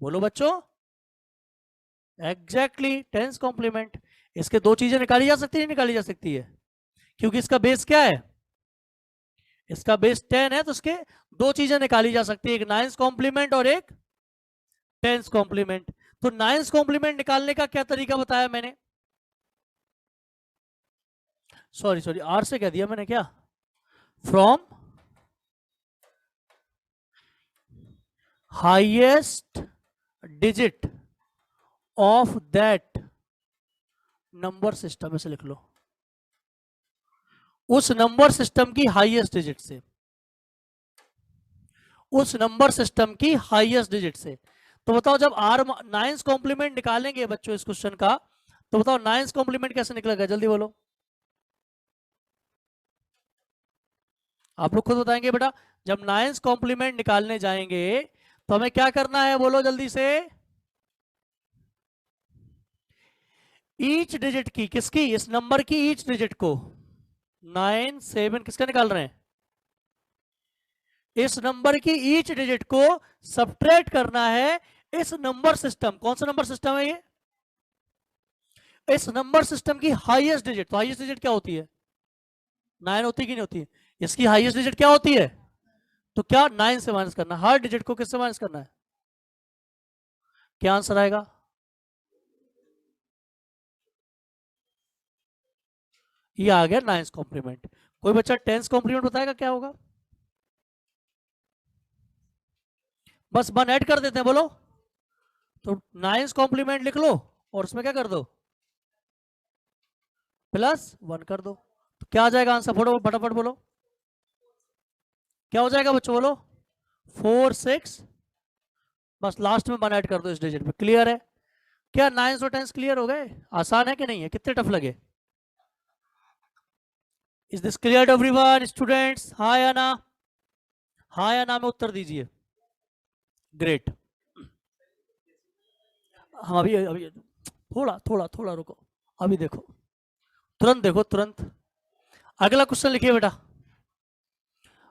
बोलो बच्चों, एग्जैक्टली टेंस कॉम्प्लीमेंट। इसके दो चीजें निकाली जा सकती है, निकाली जा सकती है, क्योंकि इसका बेस क्या है? इसका बेस 10 है, तो इसके दो चीजें निकाली जा सकती है, एक नाइन्स कॉम्प्लीमेंट और एक टेंस कॉम्प्लीमेंट। तो नाइन्स कॉम्प्लीमेंट निकालने का क्या तरीका बताया मैंने? सॉरी सॉरी, आर से कह दिया मैंने क्या? From highest digit of that number system, ऐसे लिख लो, उस नंबर सिस्टम की हाईएस्ट डिजिट से, उस नंबर सिस्टम की हाईएस्ट डिजिट से। तो बताओ जब आर नाइन्स कॉम्प्लीमेंट निकालेंगे बच्चों इस क्वेश्चन का, तो बताओ नाइन्स कॉम्प्लीमेंट कैसे निकलेगा, जल्दी बोलो। आप लोग खुद बताएंगे बेटा। जब नाइन्स कॉम्प्लीमेंट निकालने जाएंगे तो हमें क्या करना है, बोलो जल्दी से। ईच डिजिट की, किसकी? इस नंबर की ईच डिजिट को 9 7 किसका निकाल रहे हैं? इस नंबर की ईच डिजिट को सब्ट्रैक्ट करना है इस नंबर सिस्टम, कौन सा नंबर सिस्टम है ये? इस नंबर सिस्टम की हाईएस्ट डिजिट। तो हाईएस्ट डिजिट क्या होती है? 9 होती है कि नहीं होती है? इसकी हाईएस्ट डिजिट क्या होती है? तो क्या 9 से माइनस करना, हर डिजिट को किससे माइनस करना है? क्या आंसर आएगा? ये आ गया नाइन्स कॉम्प्लीमेंट। कोई बच्चा टेंस कॉम्प्लीमेंट बताएगा क्या होगा? बस वन ऐड कर देते हैं, बोलो। तो नाइन्स कॉम्प्लीमेंट लिख लो और उसमें क्या कर दो? +1 कर दो, तो क्या आ जाएगा आंसर? फटाफट बोलो, क्या हो जाएगा बच्चों? बोलो 4 6, बस लास्ट में 1 ऐड कर दो इस डिजिट में। क्लियर है? क्या 9 और 10 क्लियर हो गए? आसान है कि नहीं है? कितने टफ लगे? Is this clear to everyone students? हाँ या ना? हाँ या ना में उत्तर दीजिए। ग्रेट। हम अभी अभी थोड़ा थोड़ा थोड़ा रुको, अभी देखो, तुरंत देखो, तुरंत। अगला क्वेश्चन लिखिए बेटा,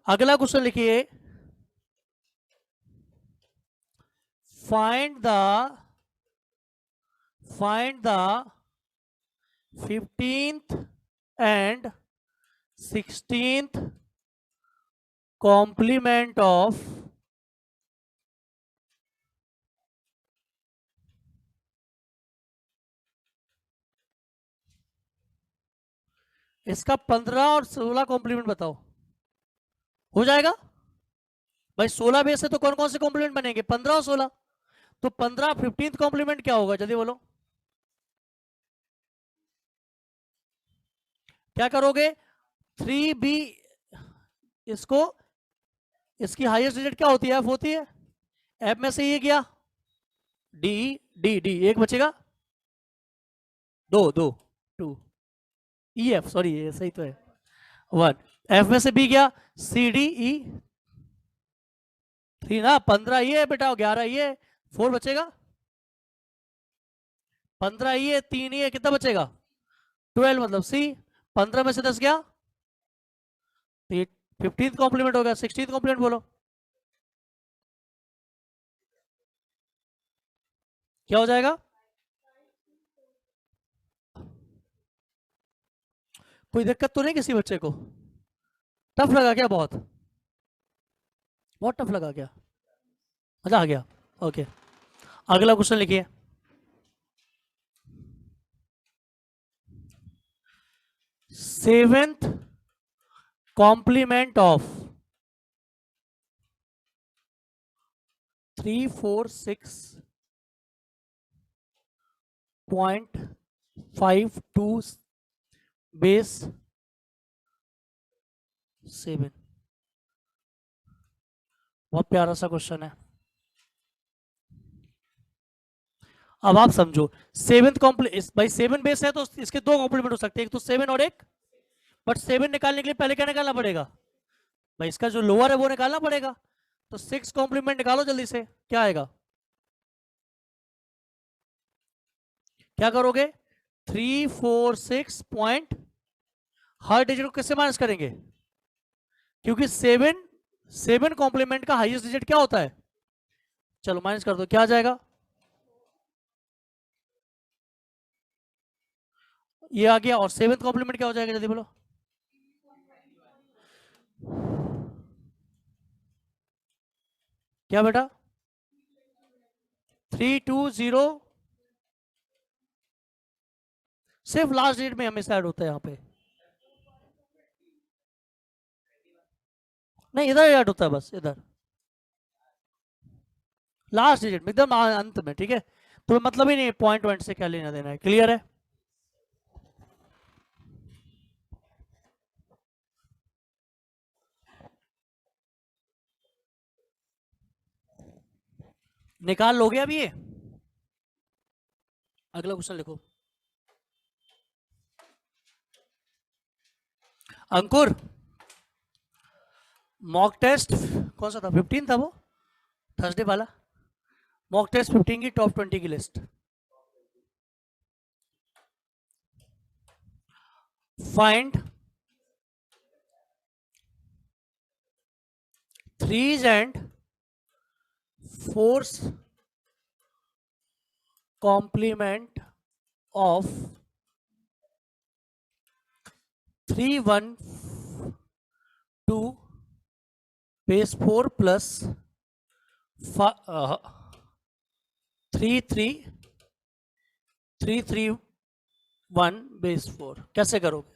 अगला क्वेश्चन लिखिए। Find the 15th and 16th complement of इसका 15 और 16 कॉम्प्लीमेंट बताओ। हो जाएगा भाई? 16 बेस से तो कौन कौन से कॉम्प्लीमेंट बनेंगे? 15 और 16। तो 15 15th कॉम्प्लीमेंट क्या होगा? जल्दी बोलो, क्या करोगे? 3b, इसको, इसकी हाईएस्ट डिजिट क्या होती है? एफ होती है। एफ में से ये गया डी, डी डी, एक बचेगा, दो दो, 2 ई एफ, सॉरी ये सही तो है 1। एफ में से बी गया सी डी ई 3 ना, 15 ये है बेटा, 11 ये, 4 बचेगा, 15 ये, 3 ये, कितना बचेगा? 12, मतलब सी। 15 में से 10 गया, तो ये 15th कॉम्प्लीमेंट हो गया। 16th कॉम्प्लीमेंट बोलो, क्या हो जाएगा? कोई दिक्कत तो नहीं किसी बच्चे को? टफ लगा क्या? बहुत बहुत टफ लगा क्या? मजा आ गया? ओके, अगला क्वेश्चन लिखिए। Seventh complement of 346.52 base 7। बहुत प्यारा सा क्वेश्चन है। अब आप समझो, 7th कॉम्प्लीमेंट भाई, 7 बेस है तो इसके 2 कॉम्प्लीमेंट हो सकते हैं, एक तो 7 और एक, बट 7 निकालने के लिए पहले क्या निकालना पड़ेगा भाई? इसका जो लोअर है वो निकालना पड़ेगा। तो 6 कॉम्प्लीमेंट निकालो जल्दी से, क्या आएगा? क्या करोगे? 346 पॉइंट, हर डिजिट को किससे माइनस करेंगे? क्योंकि 7 कॉम्प्लीमेंट का हाईएस्ट डिजिट क्या होता है? चलो माइनस कर दो, क्या आ जाएगा? ये आ गया। और 7th कॉम्प्लीमेंट क्या हो जाएगा? जल्दी बोलो, क्या बेटा? 320, सिर्फ लास्ट डिजिट में हमेशा ऐड होता है यहाँ पे, नहीं इधर ऐड होता है, बस इधर लास्ट डिजिट में, एकदम अंत में। ठीक है, तो मतलब ही नहीं पॉइंट पॉइंट से क्या लेना देना है। क्लियर है? निकाल लोगे अब ये? अगला क्वेश्चन लिखो। अंकुर, मॉक टेस्ट कौन सा था? 15 था वो, थर्सडे वाला। मॉक टेस्ट 15 की टॉप 20 की list. Find 3s and 4s complement of 312 base 4 plus 331 base 4। कैसे करोगे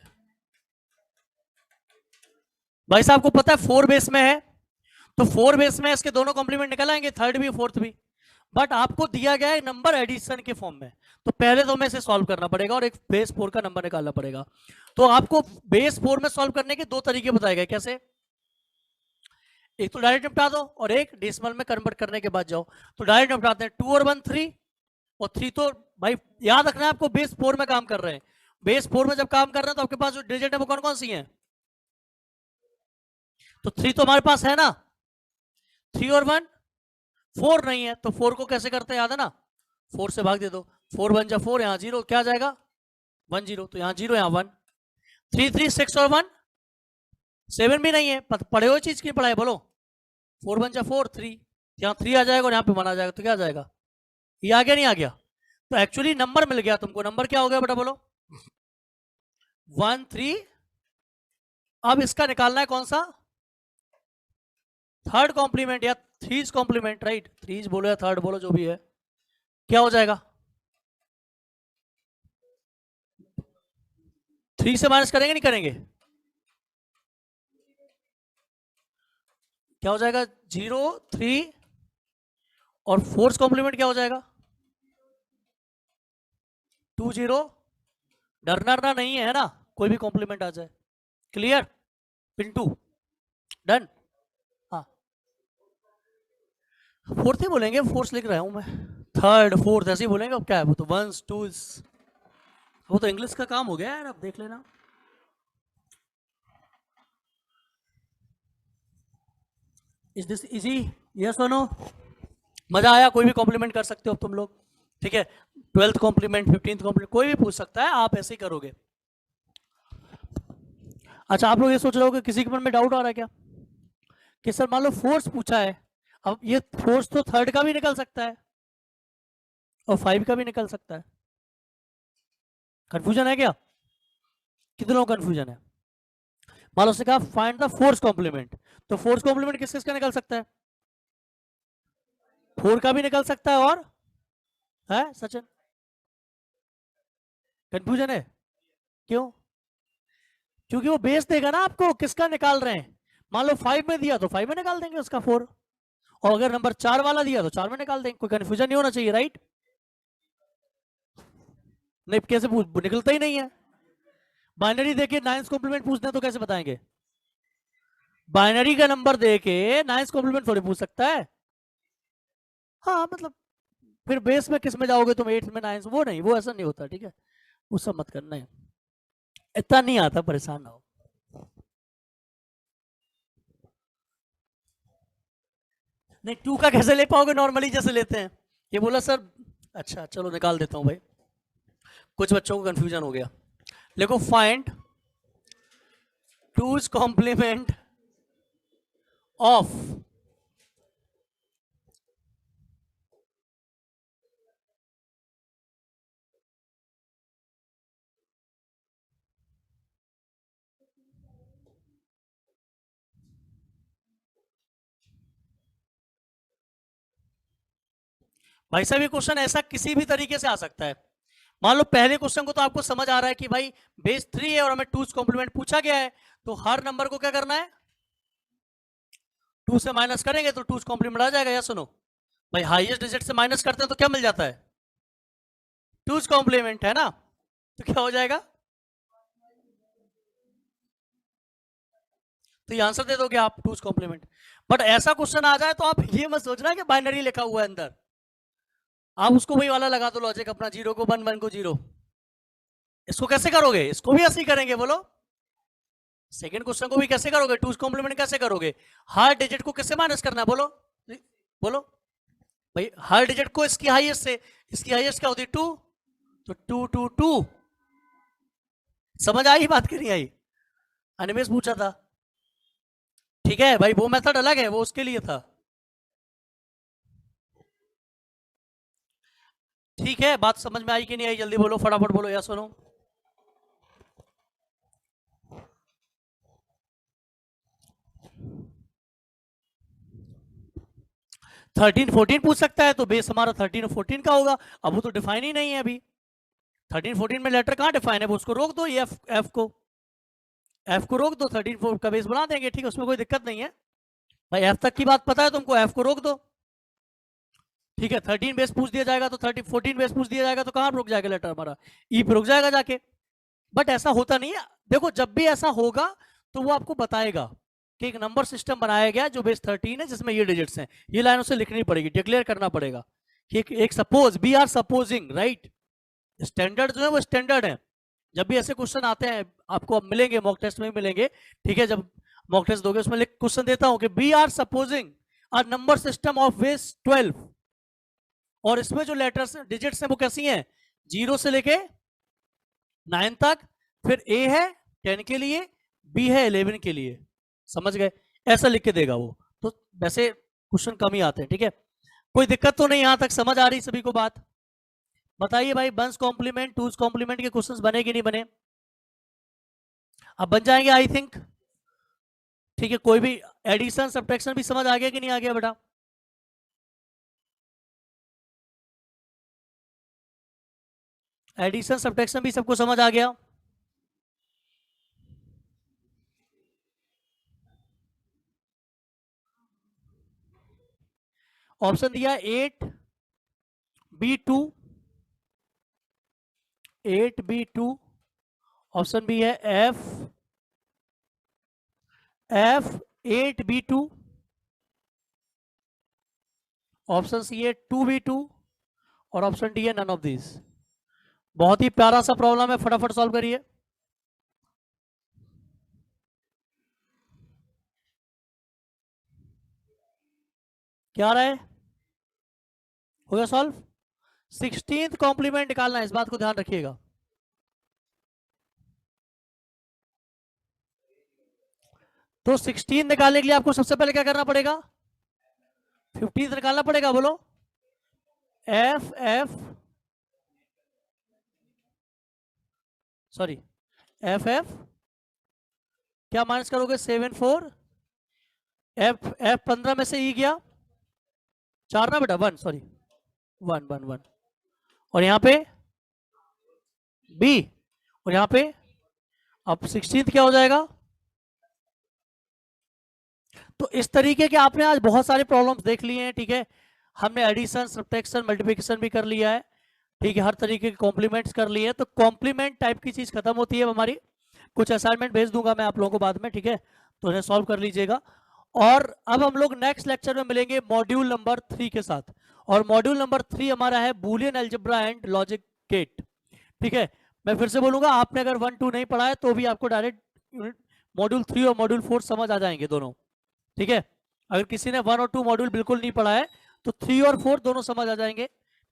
भाई साहब? को पता है 4 बेस में है, तो 4 बेस में इसके दोनों कॉम्प्लीमेंट निकल आएंगे, थर्ड भी फोर्थ भी। बट आपको दिया गया है नंबर एडिशन के फॉर्म में, तो पहले तो हमें इसे सॉल्व करना पड़ेगा और एक बेस 4 का नंबर निकालना पड़ेगा। तो आपको बेस 4 में सॉल्व करने के दो तरीके बताए गए। कैसे? एक तो डायरेक्ट निपटा दो और एक डेसिमल में कन्वर्ट करने के बाद जाओ। तो डायरेक्ट निपटाते हैं। 2 और 1 3, और 3 तो भाई याद रखना है आपको, बेस 4 में काम कर रहे हैं। बेस 4 में जब काम कर रहे हैं तो आपके पास जो डिजिट है वो कौन कौन सी है? तो 3 तो हमारे पास है ना, 3 और 1 4 नहीं है, तो 4 को कैसे करते हैं याद है ना, 4 से भाग दे दो। 4 1 जा 4, यहाँ 0, क्या जाएगा 1 0, तो यहाँ 0 यहाँ 1। 3 3 6 और 1 7 भी नहीं है, पढ़े हुए चीज की पढ़ाई बोलो। 4 1 जा 4 3, यहाँ 3 आ जाएगा और यहाँ पे 1 आ जाएगा, तो क्या आ जाएगा? ये आ गया नहीं आ गया? तो एक्चुअली नंबर मिल गया तुमको। नंबर क्या हो गया बेटा बोलो? 1 3। अब इसका निकालना है कौन सा? थर्ड कॉम्प्लीमेंट या थ्रीज कॉम्प्लीमेंट, राइट? थ्रीज बोलो या थर्ड बोलो, जो भी है। क्या हो जाएगा? 3 से माइनस करेंगे नहीं करेंगे? क्या हो जाएगा? 0 3, और फोर्थ कॉम्प्लीमेंट क्या हो जाएगा? 2 0। डरना नहीं है ना, कोई भी कॉम्प्लीमेंट आ जाए। क्लियर पिंटू? डन। हाँ, फोर्थ ही बोलेंगे, फोर्थ लिख रहा हूं मैं, थर्ड फोर्थ ऐसे ही बोलेंगे। अब क्या है वो तो वंस टूज, वो तो इंग्लिश का काम हो गया यार, अब देख लेना। Is this easy? यस और नो? मजा आया? कोई भी कॉम्प्लीमेंट कर सकते हो तुम लोग, ठीक है? 12th कॉम्प्लीमेंट, 15th कॉम्प्लीमेंट, कोई भी पूछ सकता है, आप ऐसे ही करोगे। अच्छा, आप लोग ये सोच रहे हो कि किसी के मन में डाउट आ रहा है क्या कि सर मान लो फोर्स पूछा है, अब ये फोर्स तो थर्ड का भी निकल सकता है और 5 का भी निकल सकता है। कंफ्यूजन है क्या? कितने लोगों को कंफ्यूजन है? मान लो उसने कहा फाइंड द फोर्स कॉम्प्लीमेंट, तो फोर्स कॉम्प्लीमेंट किस किसका निकल सकता है? 4 का भी निकल सकता है, और है सचिन? कंफ्यूजन है? क्यों? क्योंकि वो बेस देगा ना आपको किसका निकाल रहे हैं। मान लो 5 में दिया तो 5 में निकाल देंगे उसका 4, और अगर नंबर 4 वाला दिया तो 4 में निकाल देंगे। कोई कंफ्यूजन नहीं होना चाहिए, राइट? नहीं, कैसे निकलता ही नहीं है। बाइनरी देके 9th कॉम्प्लीमेंट पूछते हैं तो कैसे बताएंगे? बाइनरी का नंबर देके 9th कॉम्प्लीमेंट थोड़ी पूछ सकता है। हाँ मतलब फिर बेस में किस में जाओगे तुम, 8th में 9th? वो नहीं, वो ऐसा नहीं होता, ठीक है? वो सब मत करना है, इतना नहीं आता, परेशान ना हो। नहीं, 2 का कैसे ले पाओगे? नॉर्मली जैसे लेते हैं। ये बोला सर, अच्छा चलो निकाल देता हूं भाई, कुछ बच्चों को कंफ्यूजन हो गया। देखो, फाइंड 2's कॉम्प्लीमेंट ऑफ भाई साहब, ये क्वेश्चन ऐसा किसी भी तरीके से आ सकता है। मान लो पहले क्वेश्चन को तो आपको समझ आ रहा है कि भाई बेस 3 है और हमें 2's कॉम्प्लीमेंट पूछा गया है, तो हर नंबर को क्या करना है? 2 से माइनस करेंगे तो 2's कॉम्प्लीमेंट आ जाएगा। या सुनो भाई, हाईएस्ट डिजिट से माइनस करते हैं तो क्या मिल जाता है? 2's कॉम्प्लीमेंट, है ना? तो क्या हो जाएगा? तो ये आंसर दे दोगे आप, 2's कॉम्प्लीमेंट। बट ऐसा क्वेश्चन आ जाए तो आप ये मत सोचना कि बाइनरी लिखा हुआ है अंदर, आप उसको वही वाला लगा दो लॉजिक अपना, 0 को 1 1 को 0। इसको कैसे करोगे? इसको भी ऐसे ही करेंगे, बोलो। सेकंड क्वेश्चन को भी कैसे करोगे? 2's कॉम्प्लीमेंट कैसे करोगे? हर डिजिट को किससे माइनस करना है? बोलो बोलो भाई, हर डिजिट को इसकी हाईएस्ट से, इसकी हाईएस्ट क्या होती है? 2, तो 2 2 2। समझ आई बात की नहीं आई? अनिमेश पूछा था, ठीक है भाई, वो मेथड अलग है, वो उसके लिए था। ठीक है, बात समझ में आई कि नहीं आई? जल्दी बोलो, फटाफट बोलो, या सुनो। थर्टीन 14 पूछ सकता है, तो बेस हमारा 13 और 14 का होगा। अब वो तो डिफाइन ही नहीं है अभी। 13 14 में लेटर कहाँ डिफाइन है? वो उसको रोक दो, ये एफ को रोक दो, 13 4 का बेस बना देंगे, ठीक है? उसमें कोई दिक्कत नहीं है भाई। एफ तक की बात पता है तुमको, एफ को रोक दो। ठीक है, 13 बेस पूछ दिया जाएगा तो 14 बेस पूछ दिया जाएगा तो कहाँ रुक जाएगा लेटर हमारा, ई पे रुक जाएगा जाके। बट ऐसा होता नहीं है, देखो जब भी ऐसा होगा तो वो आपको बताएगा कि एक नंबर सिस्टम बनाया गया जो बेस 13 है जिसमें ये डिजिट्स हैं, ये लाइन उसे लिखनी पड़ेगी, डिक्लेयर करना पड़ेगा कि एक suppose be are supposing, right. Standard जो है वो स्टैंडर्ड है, जब भी ऐसे क्वेश्चन आते हैं आपको मिलेंगे, मॉक टेस्ट में मिलेंगे, ठीक है, जब मॉक टेस्ट दोगे उसमें क्वेश्चन देता हूं कि be are supposing a number system of base 12, और इसमें जो लेटर्स डिजिट्स हैं वो कैसी हैं, 0 से लेके 9 तक, फिर ए है 10 के लिए, बी है 11 के लिए, समझ गए, ऐसा लिख के देगा वो। तो वैसे क्वेश्चन कम ही आते हैं, ठीक है, कोई दिक्कत तो नहीं, यहां तक समझ आ रही सभी को बात? बताइए भाई, बंस कॉम्प्लीमेंट टूज कॉम्प्लीमेंट के क्वेश्चंस बने कि नहीं बने? अब बन जाएंगे आई थिंक, ठीक है। कोई भी एडिशन सब्ट्रैक्शन भी समझ आ गया कि नहीं आ गया बेटा? एडिशन सब्ट्रैक्शन भी सबको समझ आ गया? ऑप्शन दिया 8B2, 8B2, ऑप्शन बी है F8B2, ऑप्शन सी है 2B2, और ऑप्शन डी है नन ऑफ दिस। बहुत ही प्यारा सा प्रॉब्लम है, फटाफट सॉल्व करिए। क्या रहा है, हो गया सॉल्व? 16th कॉम्प्लीमेंट निकालना है, इस बात को ध्यान रखिएगा। तो 16 निकालने के लिए आपको सबसे पहले क्या करना पड़ेगा, 15 निकालना पड़ेगा, बोलो। एफ सॉरी एफ क्या माइनस करोगे, 7 4, एफ 15 में से ई गया 4 ना बेटा, 1 सॉरी 1 और यहाँ पे बी, और यहाँ पे अब 16 क्या हो जाएगा। तो इस तरीके के आपने आज बहुत सारे प्रॉब्लम्स देख लिए हैं, ठीक है, हमने एडिशन सब्ट्रैक्शन मल्टीप्लिकेशन भी कर लिया है, ठीक है, हर तरीके के कॉम्प्लीमेंट्स कर लिए हैं। तो कॉम्प्लीमेंट टाइप की चीज खत्म होती है हमारी, कुछ असाइनमेंट भेज दूंगा मैं आप लोगों को बाद में, ठीक है, तो उन्हें सॉल्व कर लीजिएगा। और अब हम लोग नेक्स्ट लेक्चर में मिलेंगे मॉड्यूल नंबर 3 के साथ, और मॉड्यूल नंबर 3 हमारा है Boolean algebra and logic gate, ठीक है। मैं फिर से बोलूंगा, आपने अगर 1 2 नहीं पढ़ा है तो भी आपको डायरेक्ट मॉड्यूल 3 और मॉड्यूल 4 समझ आ जाएंगे दोनों, ठीक है। अगर किसी ने 1 और 2 मॉड्यूल बिल्कुल नहीं पढ़ा है तो 3 और 4 दोनों समझ आ जाएंगे,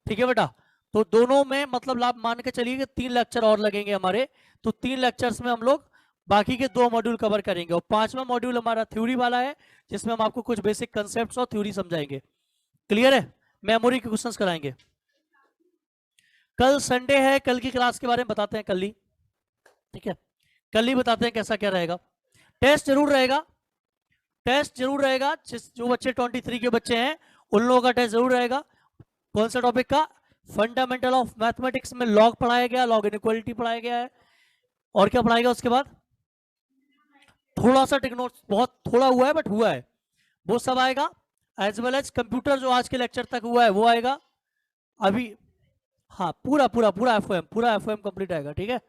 ठीक है बेटा। तो दोनों में मतलब आप मान के चलिए कि 3 लेक्चर और लगेंगे हमारे, तो 3 लेक्चर्स में हम लोग बाकी के 2 मॉड्यूल कवर करेंगे, और 5वां मॉड्यूल हमारा थ्योरी वाला है जिसमें हम आपको कुछ बेसिक कंसेप्ट्स और थ्योरी समझाएंगे। क्लियर है? मेमोरी के क्वेश्चंस कराएंगे। कल संडे है, कल की क्लास के बारे में बताते हैं कल ही, ठीक है, कल ही बताते हैं कैसा क्या रहेगा। टेस्ट जरूर रहेगा, टेस्ट जरूर रहेगा, जो बच्चे 23 के बच्चे हैं उन लोगों का टेस्ट जरूर रहेगा। कौन सा टॉपिक का? फंडामेंटल ऑफ मैथमेटिक्स में लॉग पढ़ाया गया, लॉग इनइक्वालिटी पढ़ाया गया है, और क्या पढ़ाएगा उसके बाद? थोड़ा सा टेक्नो, बहुत थोड़ा हुआ है बट हुआ है, वो सब आएगा, एज वेल एज कंप्यूटर जो आज के लेक्चर तक हुआ है वो आएगा अभी। हाँ, पूरा एफओएम कंप्लीट आएगा, ठीक है।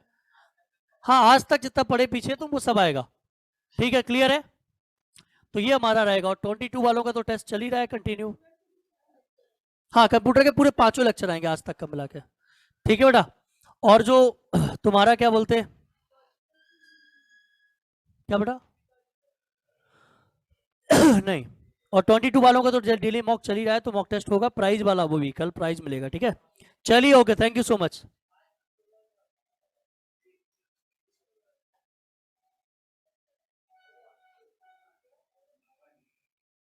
हाँ, आज तक जितना पढ़े पीछे तो वो सब आएगा, ठीक है, क्लियर है? तो ये हमारा रहेगा, और 22 वालों का तो टेस्ट चल ही रहा है कंटिन्यू। हाँ, कंप्यूटर के पूरे 5 लेक्चर आएंगे आज तक का मिला के, ठीक है बेटा। और जो तुम्हारा क्या बोलते, क्या बेटा नहीं, और 22 वालों का तो डेली मॉक चल ही रहा है, तो मॉक टेस्ट होगा, प्राइज वाला वो भी कल प्राइज मिलेगा, ठीक है। चलिए, okay, thank you so much.